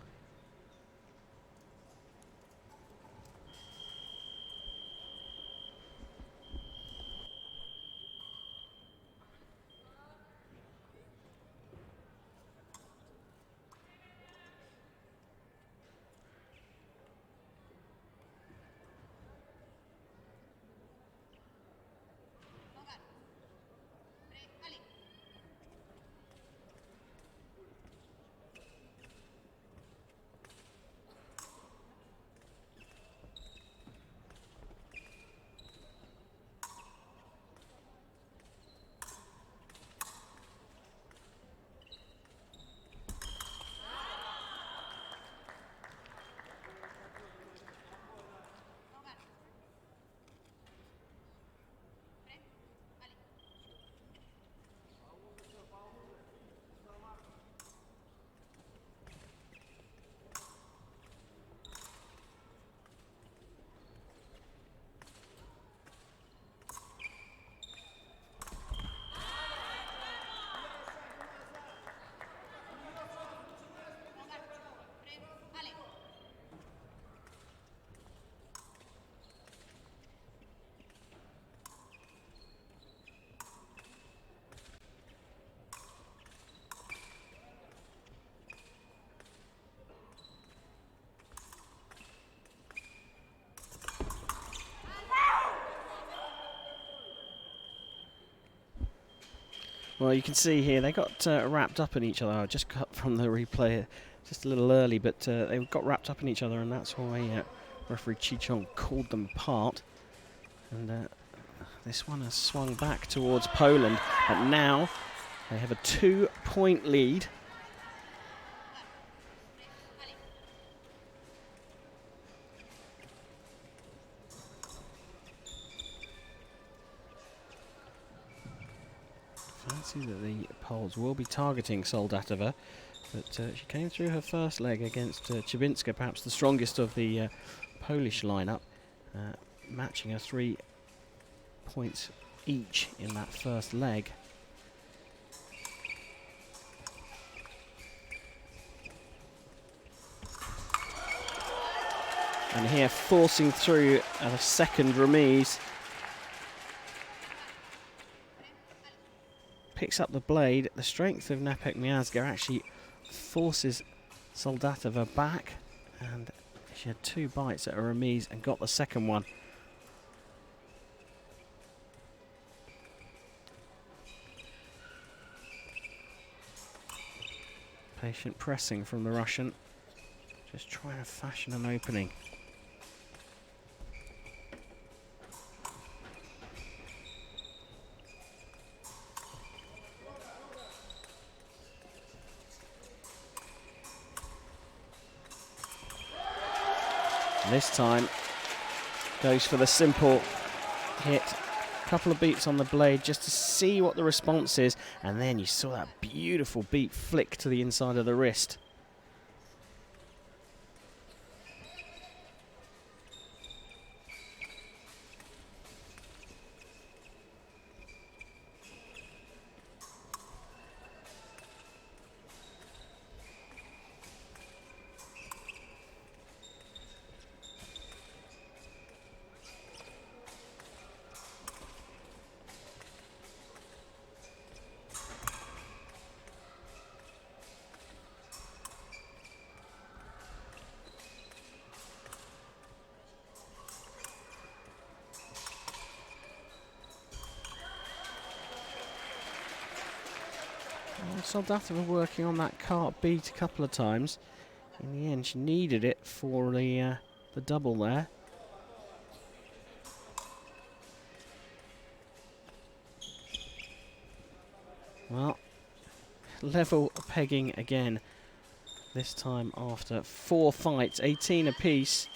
Speaker 1: Well, you can see here they got wrapped up in each other. I just cut from the replay just a little early, but they got wrapped up in each other, and that's why referee Chichon called them apart. And this one has swung back towards Poland, but now they have a 2-point lead. Fancy that the Poles will be targeting Soldatova, but she came through her first leg against Chybinska, perhaps the strongest of the Polish lineup, matching her 3 points each in that first leg. And here forcing through at a second remise. Picks up the blade. The strength of Napek Miazga actually forces Soldatova back, and she had 2 bites at a remise and got the second one. Patient pressing from the Russian, just trying to fashion an opening. And this time goes for the simple hit. Couple of beats on the blade just to see what the response is, and then you saw that beautiful beat flick to the inside of the wrist. Soldatova working on that cart beat a couple of times. In the end, she needed it for the double there. Well, level pegging again. This time after 4 fights, 18 apiece.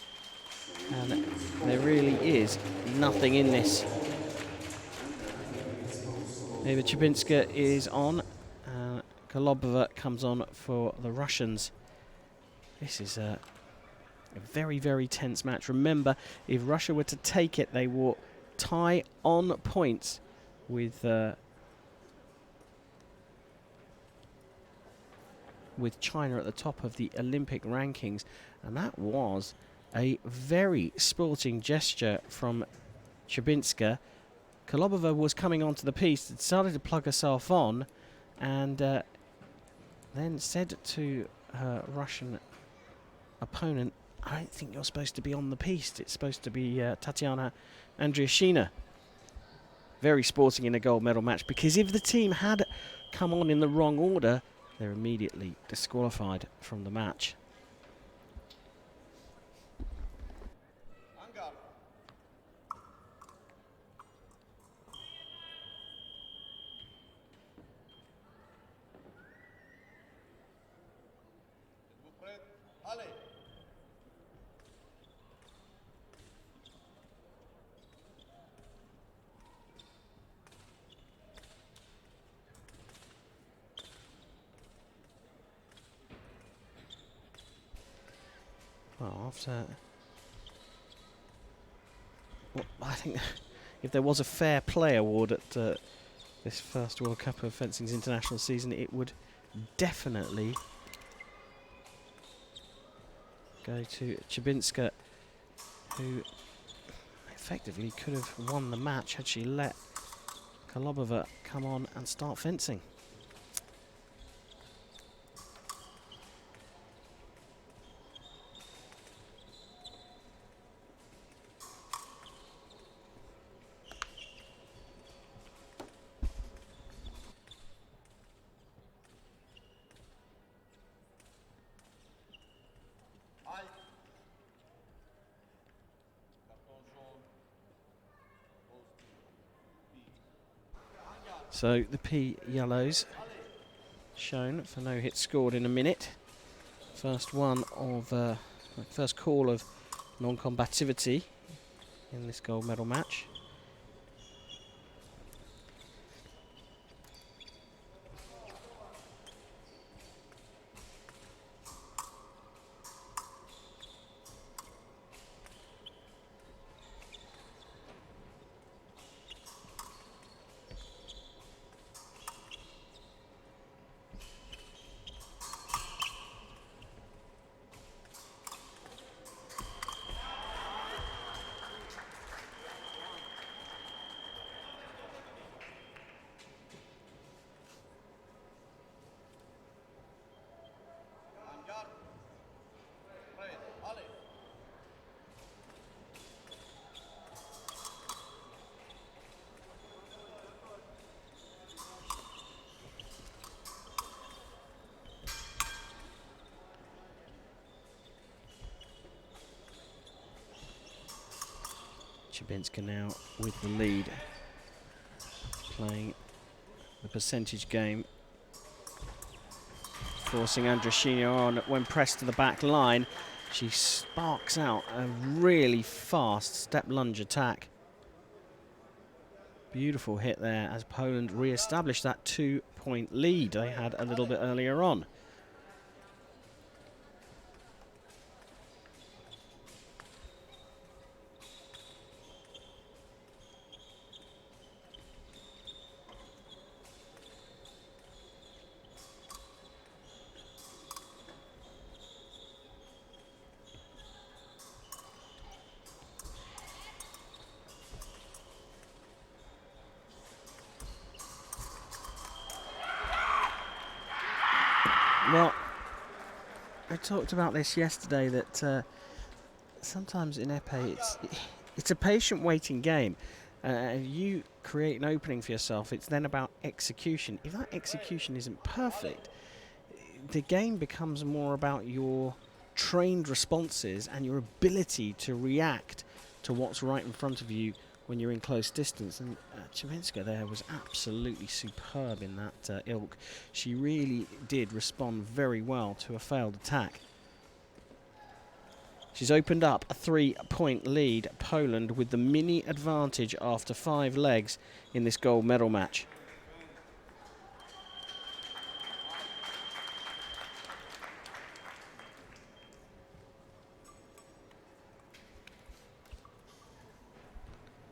Speaker 1: And there really is nothing in this. Eva Chibinska is on. Kolobova comes on for the Russians. This is a very, very tense match. Remember, if Russia were to take it, they will tie on points with China at the top of the Olympic rankings. And that was a very sporting gesture from Chibinska. Kolobova was coming onto the piece, decided to plug herself on, and then said to her Russian opponent, "I don't think you're supposed to be on the piste. It's supposed to be Tatiana Andriushina." Very sporting in a gold medal match, because if the team had come on in the wrong order, they're immediately disqualified from the match. Well, after... Well, I think if there was a fair play award at this first World Cup of Fencing's international season, it would definitely go to Chibinska, who effectively could have won the match had she let Kolobova come on and start fencing. So the P yellows shown for no hit scored in a minute. First one of first call of non-combativity in this gold medal match. Chybinska now with the lead, playing the percentage game, forcing Andreshina on when pressed to the back line. She sparks out a really fast step lunge attack. Beautiful hit there as Poland re-established that 2-point lead they had a little bit earlier on. Well, I talked about this yesterday, that sometimes in EPEE it's a patient waiting game. You create an opening for yourself, it's then about execution. If that execution isn't perfect, the game becomes more about your trained responses and your ability to react to what's right in front of you when you're in close distance. And Chybinska there was absolutely superb in that ilk. She really did respond very well to a failed attack. She's opened up a 3-point lead, Poland with the mini advantage after 5 legs in this gold medal match.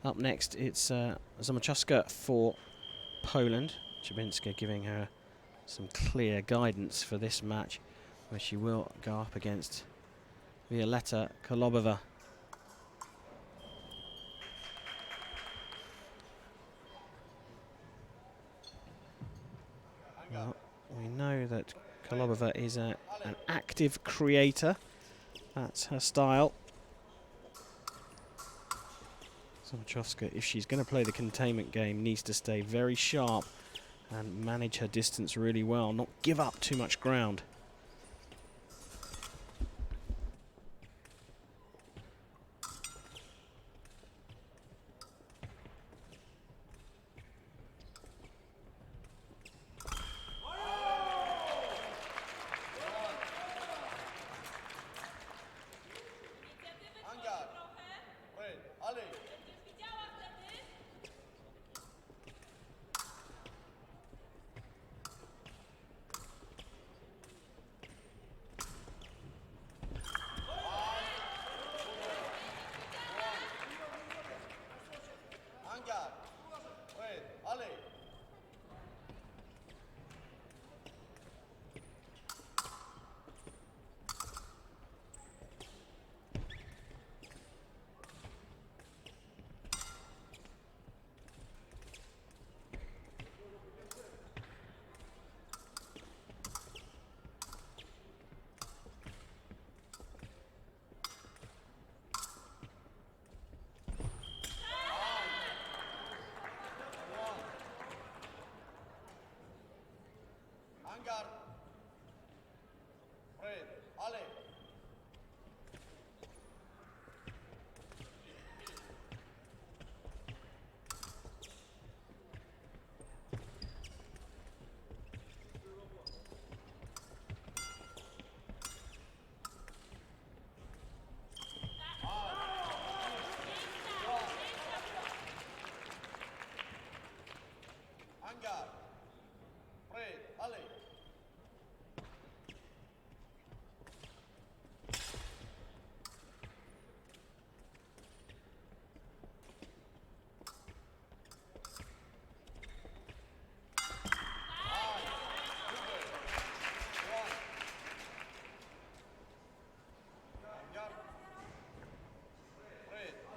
Speaker 1: Up next, it's Zamachowska for Poland. Chybinska giving her some clear guidance for this match, where she will go up against Violetta Kolobova. Well, we know that Kolobova is an active creator. That's her style. Zamachowska, if she's going to play the containment game, needs to stay very sharp and manage her distance really well, not give up too much ground.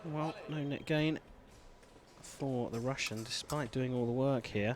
Speaker 1: Well, no net gain for the Russian, despite doing all the work here.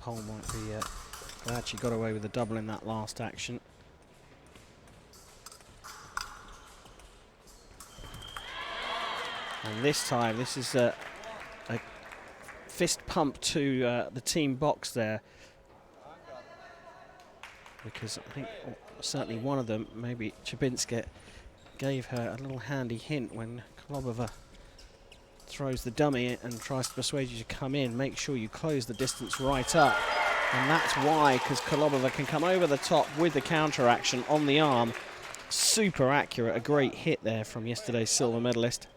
Speaker 1: pole might be glad she got away with the double in that last action. And this time, this is a fist pump to the team box there. Because I think certainly one of them, maybe Chabinska, gave her a little handy hint when Kolobova throws the dummy and tries to persuade you to come in. Make sure you close the distance right up. And that's why, because Kolobova can come over the top with the counter action on the arm. Super accurate, a great hit there from yesterday's silver medalist.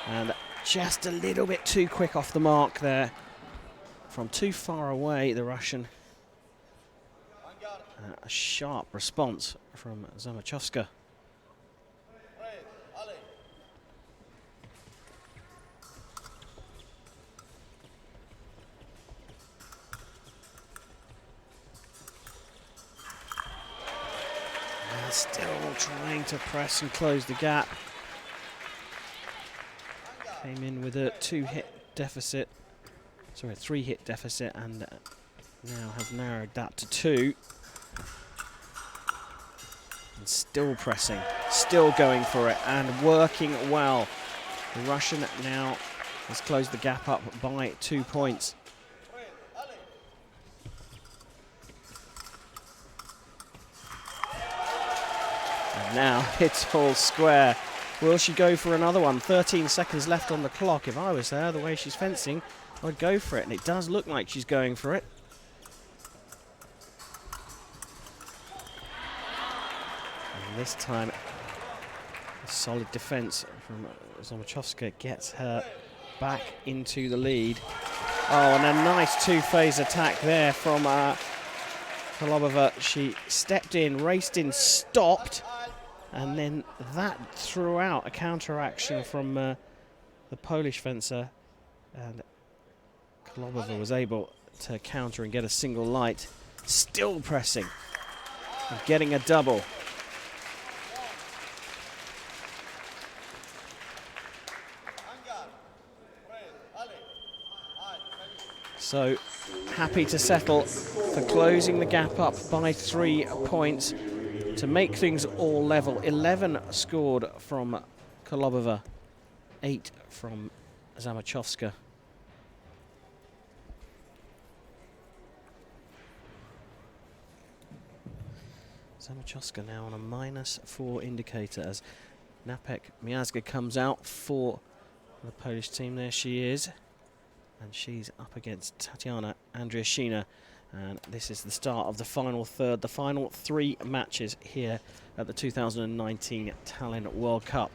Speaker 1: And just a little bit too quick off the mark there. From too far away, the Russian. A sharp response from Zamachowska. Still trying to press and close the gap. Came in with a 2-hit deficit. Sorry, a 3-hit deficit, and now have narrowed that to 2. And still pressing, still going for it, and working well. The Russian now has closed the gap up by 2 points. And now it's all square. Will she go for another one? 13 seconds left on the clock. If I was her, the way she's fencing, I'd go for it, and it does look like she's going for it. And this time, a solid defense from Zamachowska gets her back into the lead. Oh, and a nice two-phase attack there from Kolobova. She stepped in, raced in, stopped, and then that threw out a counter-action from the Polish fencer. And Kolobova was able to counter and get a single light. Still pressing and getting a double. So happy to settle for closing the gap up by 3 points to make things all level. 11 scored from Kolobova, 8 from Zamachowska. Zamachowska now on a -4 indicator as Napek Miazga comes out for the Polish team. There she is. And she's up against Tatiana Andriashina. And this is the start of the final third, the final 3 matches here at the 2019 Tallinn World Cup.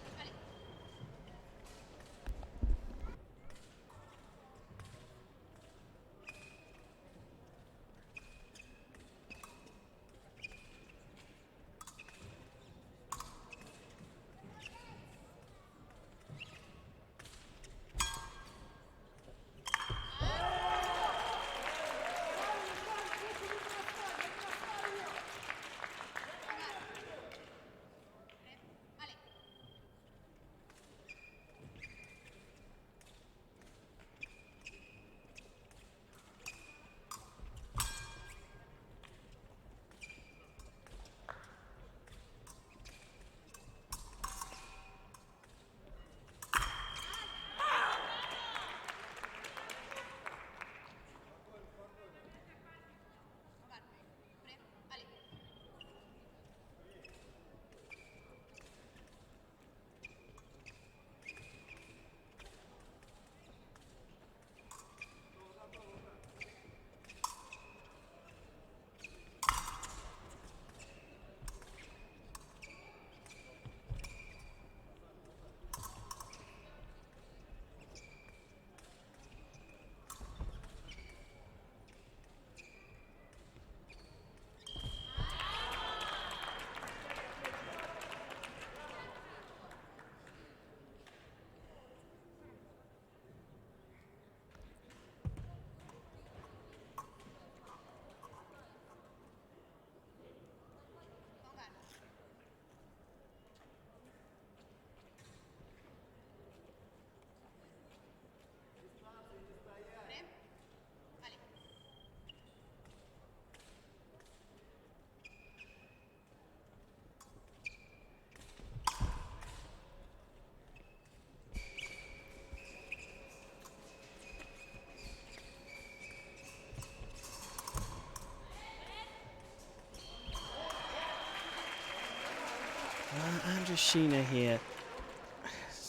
Speaker 1: Andrusina here,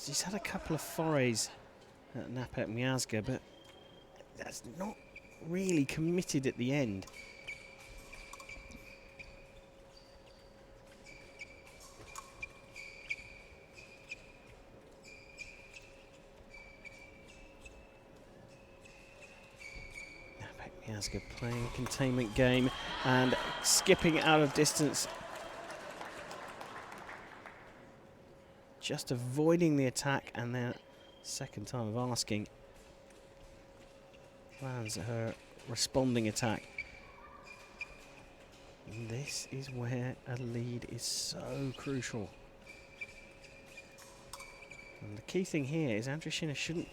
Speaker 1: she's had a couple of forays at Napek Miazga, but that's not really committed at the end. Napek Miazga playing a containment game and skipping out of distance. Just avoiding the attack, and then second time of asking, plans her responding attack. And this is where a lead is so crucial. And the key thing here is Andrusina shouldn't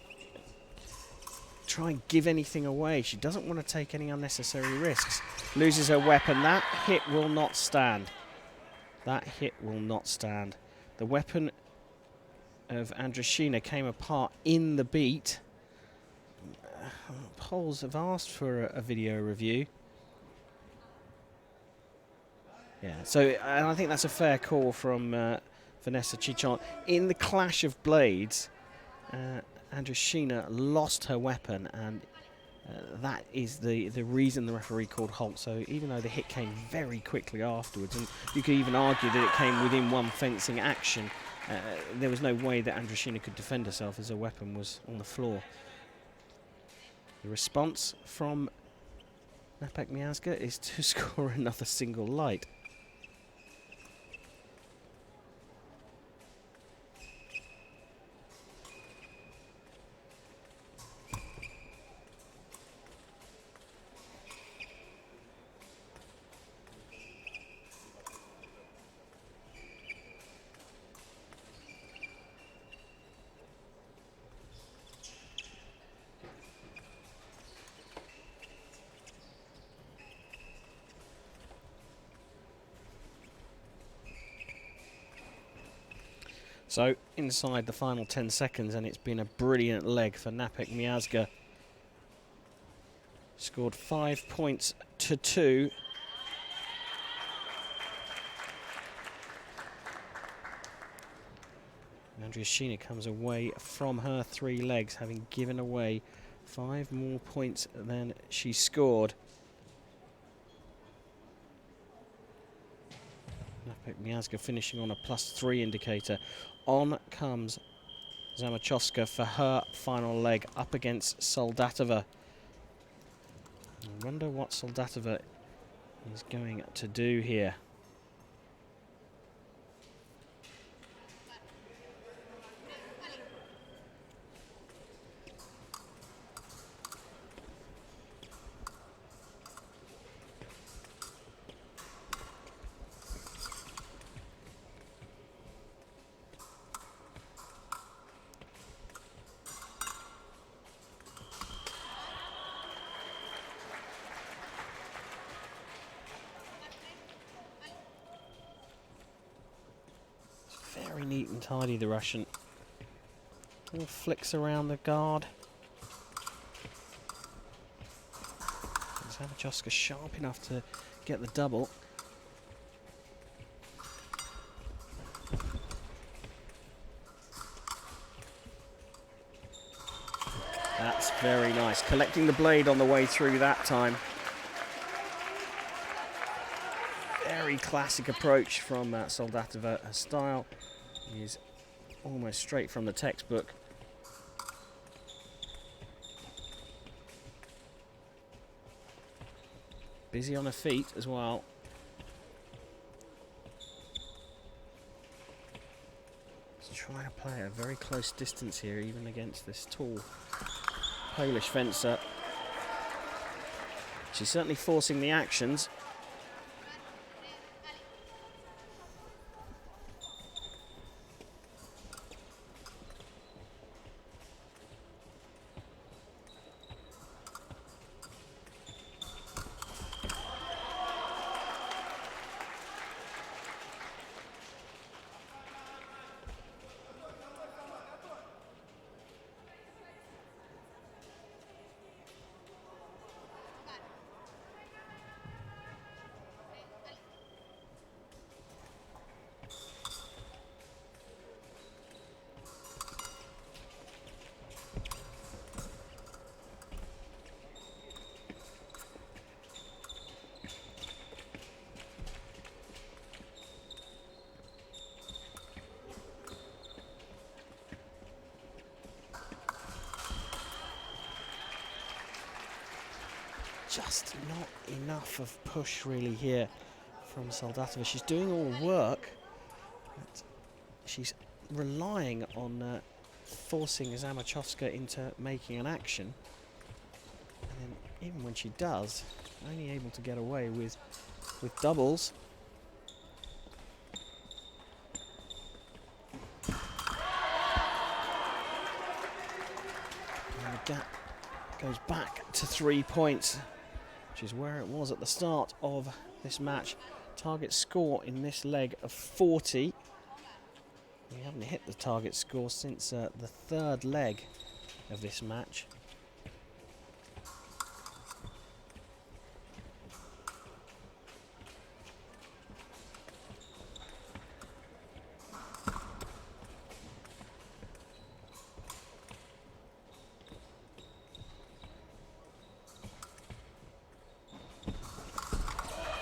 Speaker 1: try and give anything away. She doesn't want to take any unnecessary risks. Loses her weapon. That hit will not stand. That hit will not stand. The weapon of Andrusina came apart in the beat. Polls have asked for a video review. Yeah, so and I think that's a fair call from Vanessa Chichon. In the clash of blades, Andrusina lost her weapon, and that is the reason the referee called halt. So even though the hit came very quickly afterwards, and you could even argue that it came within one fencing action, there was no way that Andrusina could defend herself as her weapon was on the floor. The response from Napek Miazga is to score another single light. So inside the final 10 seconds, and it's been a brilliant leg for Napek Miazga. Scored 5 points to 2. Andrusina comes away from her 3 legs, having given away 5 more points than she scored. Napek Miazga finishing on a +3 indicator. On comes Zamachowska for her final leg up against Soldatova. I wonder what Soldatova is going to do here. Very neat and tidy, the Russian. Little flicks around the guard. Zamachowska sharp enough to get the double. That's very nice. Collecting the blade on the way through that time. Very classic approach from Soldatova. Her style is almost straight from the textbook. Busy on her feet as well. She's trying to play at a very close distance here, even against this tall Polish fencer. She's certainly forcing the actions. just not enough of push really here from Soldatova. She's doing all the work, but she's relying on forcing Zamachowska into making an action. And then even when she does, only able to get away with doubles. And the gap goes back to 3 points, which is where it was at the start of this match. Target score in this leg of 40. We haven't hit the target score since the third leg of this match.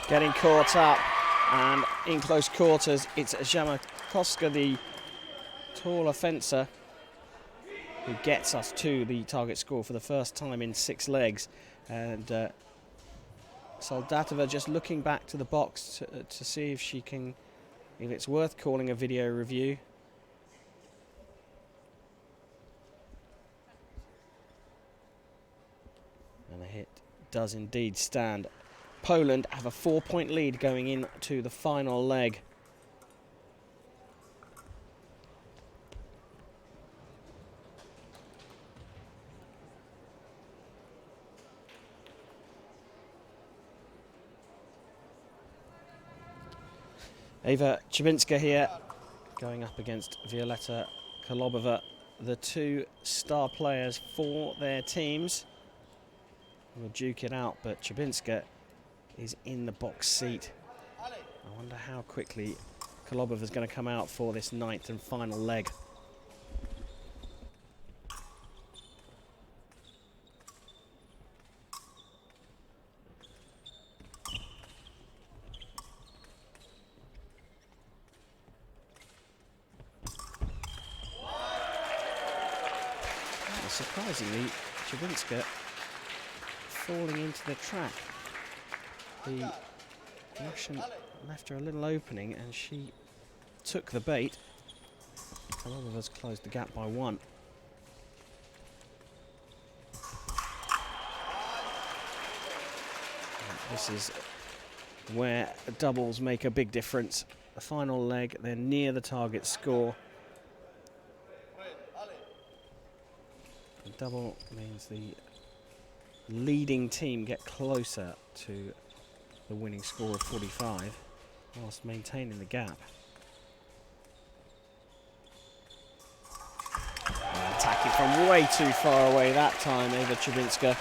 Speaker 1: Getting caught up, and in close quarters, it's Zamachowska, the taller fencer, who gets us to the target score for the first time in 6 legs. And Soldatova just looking back to the box to see if it's worth calling a video review. And the hit does indeed stand. Poland have a 4-point lead going into the final leg. Eva Chybinska here, going up against Violetta Kolobova, the 2 star players for their teams. We'll duke it out, but Chybinska is in the box seat. I wonder how quickly Kolobova is going to come out for this 9th and final leg. Surprisingly, Chybinska falling into the trap. The Russian left her a little opening and she took the bait. Kolobova's closed the gap by 1. And this is where doubles make a big difference. The final leg, they're near the target score. The double means the leading team get closer to the winning score of 45 whilst maintaining the gap. Attacking from way too far away that time, Eva Chybinska.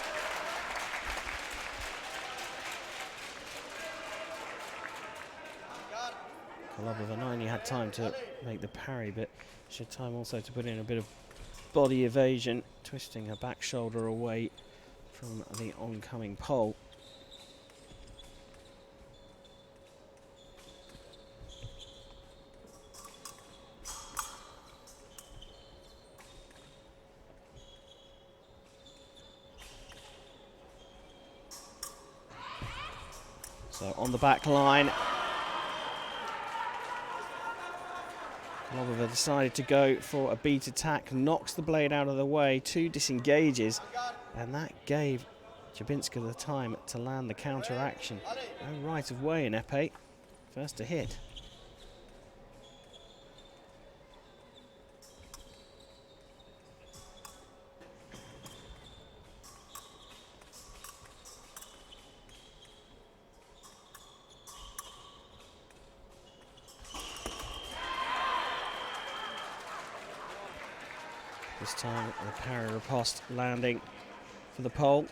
Speaker 1: Kolobova not only had time to make the parry, but she had time also to put in a bit of body evasion, twisting her back shoulder away from the oncoming pole. So on the back line, Kolobova decided to go for a beat attack, knocks the blade out of the way, 2 disengages, and that gave Chybinska the time to land the counter action. No right of way in EPEE, first to hit. This time the parry riposte landing for the pole.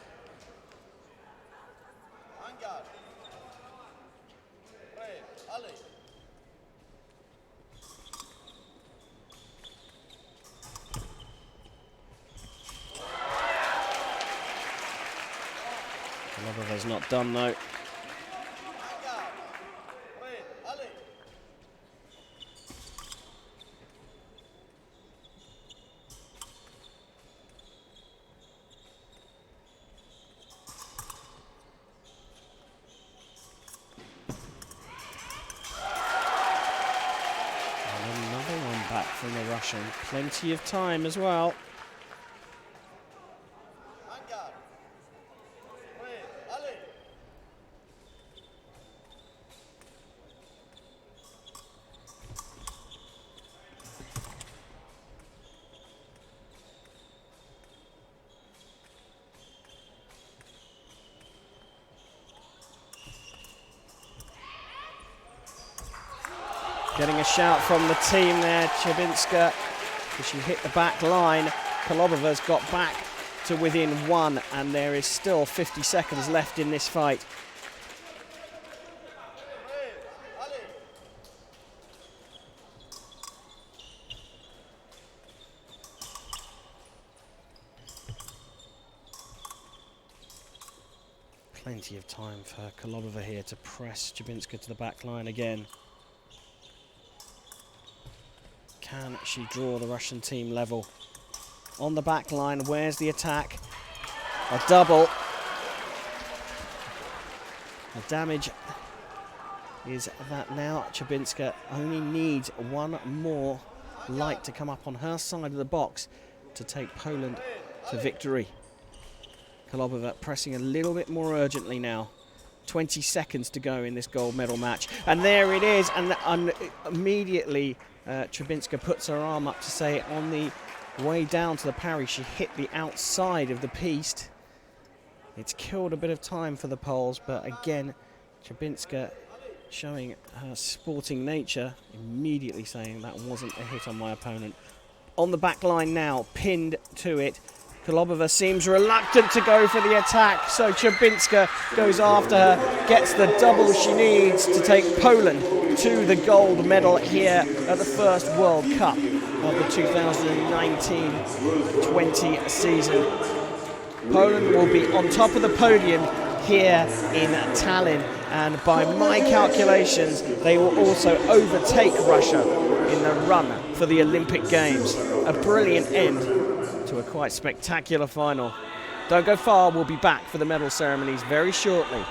Speaker 1: Kolobova's not done though. Russia. Plenty of time as well. Getting a shout from the team there, Chybinska. She hit the back line. Kolobova's got back to within 1, and there is still 50 seconds left in this fight. Plenty of time for Kolobova here to press Chybinska to the back line again. Can she draw the Russian team level? On the back line, where's the attack? A double. The damage is that now Chybinska only needs one more light to come up on her side of the box to take Poland to victory. Kolobova pressing a little bit more urgently now. 20 seconds to go in this gold medal match. And there it is. And immediately Chybinska puts her arm up to say on the way down to the parry, she hit the outside of the piece. It's killed a bit of time for the Poles, but again, Chybinska showing her sporting nature, immediately saying that wasn't a hit on my opponent. On the back line now, pinned to it. Kolobova seems reluctant to go for the attack, so Chybinska goes after her, gets the double she needs to take Poland to the gold medal here at the first World Cup of the 2019-20 season. Poland will be on top of the podium here in Tallinn, and by my calculations, they will also overtake Russia in the run for the Olympic Games. A brilliant end to a quite spectacular final. Don't go far, we'll be back for the medal ceremonies very shortly.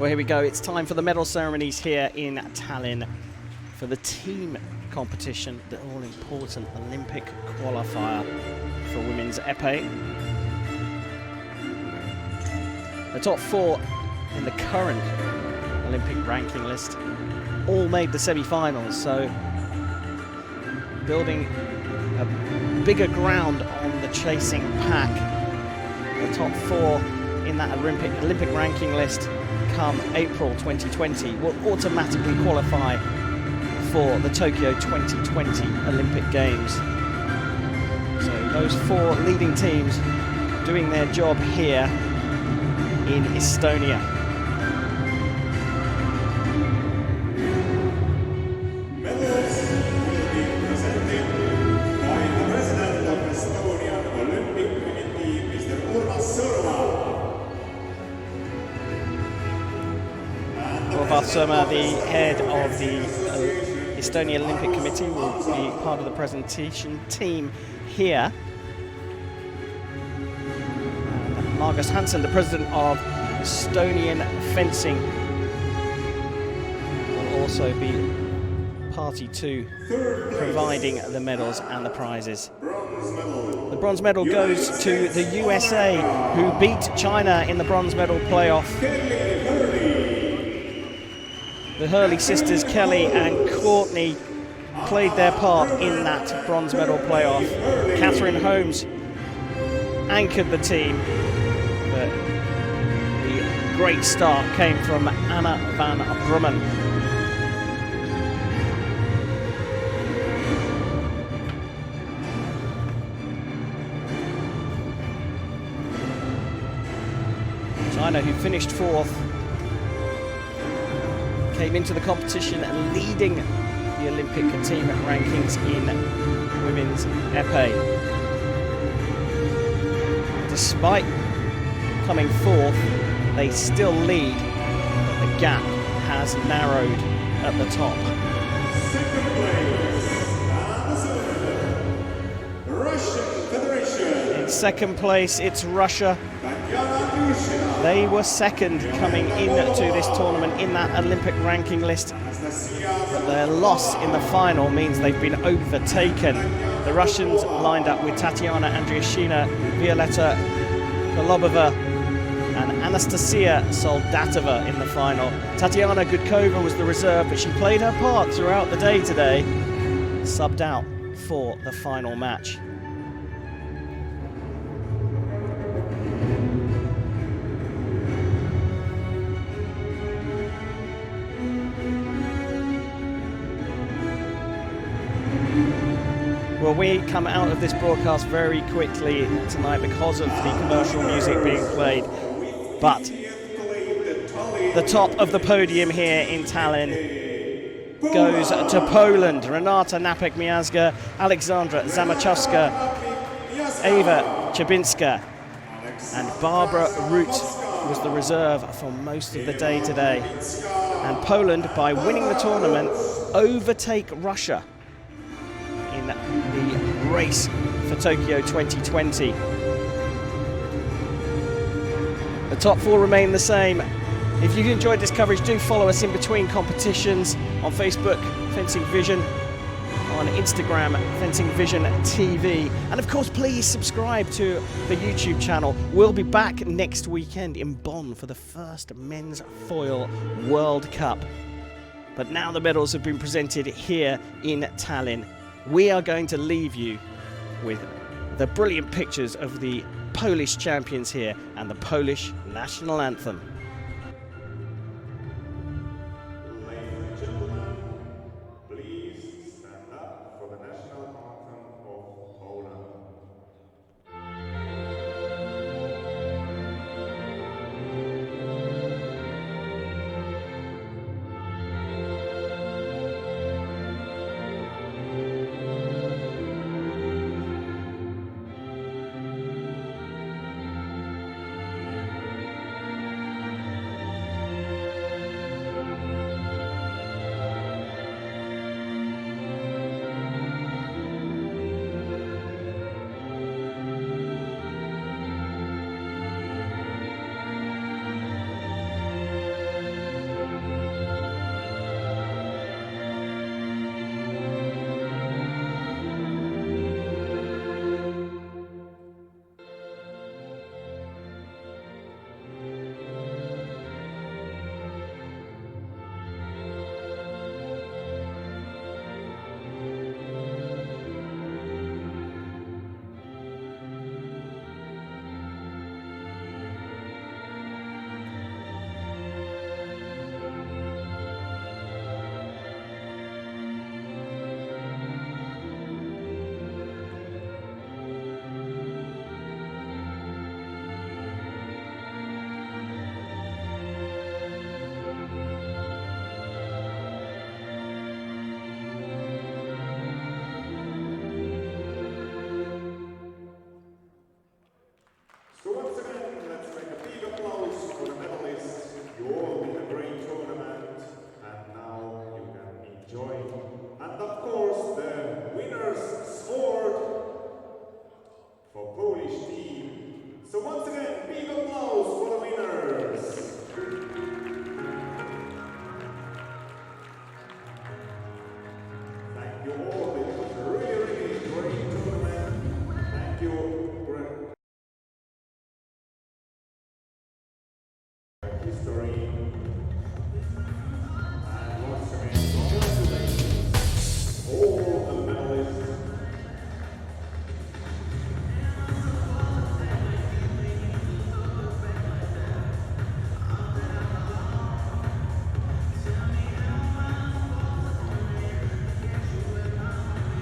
Speaker 1: Well, here we go. It's time for the medal ceremonies here in Tallinn for the team competition, the all-important Olympic qualifier for women's epee. The top 4 in the current Olympic ranking list all made the semi-finals, so building a bigger ground on the chasing pack. The top 4 in that Olympic ranking list come April 2020 will automatically qualify for the Tokyo 2020 Olympic Games. So those 4 leading teams doing their job here in Estonia.
Speaker 2: Medals will be presented by the President of Estonian Olympic Committee, Mr. Urmas Sõõrumaa.
Speaker 1: Urmas Sõõrumaa, the head of the Estonian Olympic Committee, will be part of the presentation team here. And Margus Hansen, the president of Estonian Fencing, will also be party to providing the medals and the prizes. The bronze medal goes to the USA, who beat China in the bronze medal playoff. The Hurley sisters, Kelly and Courtney, played their part in that bronze medal playoff. Catherine Holmes anchored the team, but the great start came from Anna van Brummen. China, who finished 4th, came into the competition leading the Olympic team rankings in women's epee. Despite coming 4th, they still lead, but the gap has narrowed at the top.
Speaker 2: Second place, Russian Federation.
Speaker 1: In second place, it's Russia. They were second coming into this tournament in that Olympic ranking list, but their loss in the final means they've been overtaken. The Russians lined up with Tatiana Andriushina, Violeta Kolobova and Anastasia Soldatova in the final. Tatiana Gudkova was the reserve, but she played her part throughout the day today, subbed out for the final match. Well, we come out of this broadcast very quickly tonight because of the commercial music being played. But the top of the podium here in Tallinn goes to Poland. Renata Napek-Miazga, Alexandra Zamachowska, Eva Czebinska, and Barbara Root was the reserve for most of the day today. And Poland, by winning the tournament, overtake Russia in the race for Tokyo 2020. The top 4 remain the same. If you enjoyed this coverage, do follow us in between competitions on Facebook, Fencing Vision, on Instagram, Fencing Vision TV, and of course please subscribe to the YouTube channel. We'll be back next weekend in Bonn for the first Men's Foil World Cup. But now the medals have been presented here in Tallinn. We are going to leave you with the brilliant pictures of the Polish champions here and the Polish national anthem.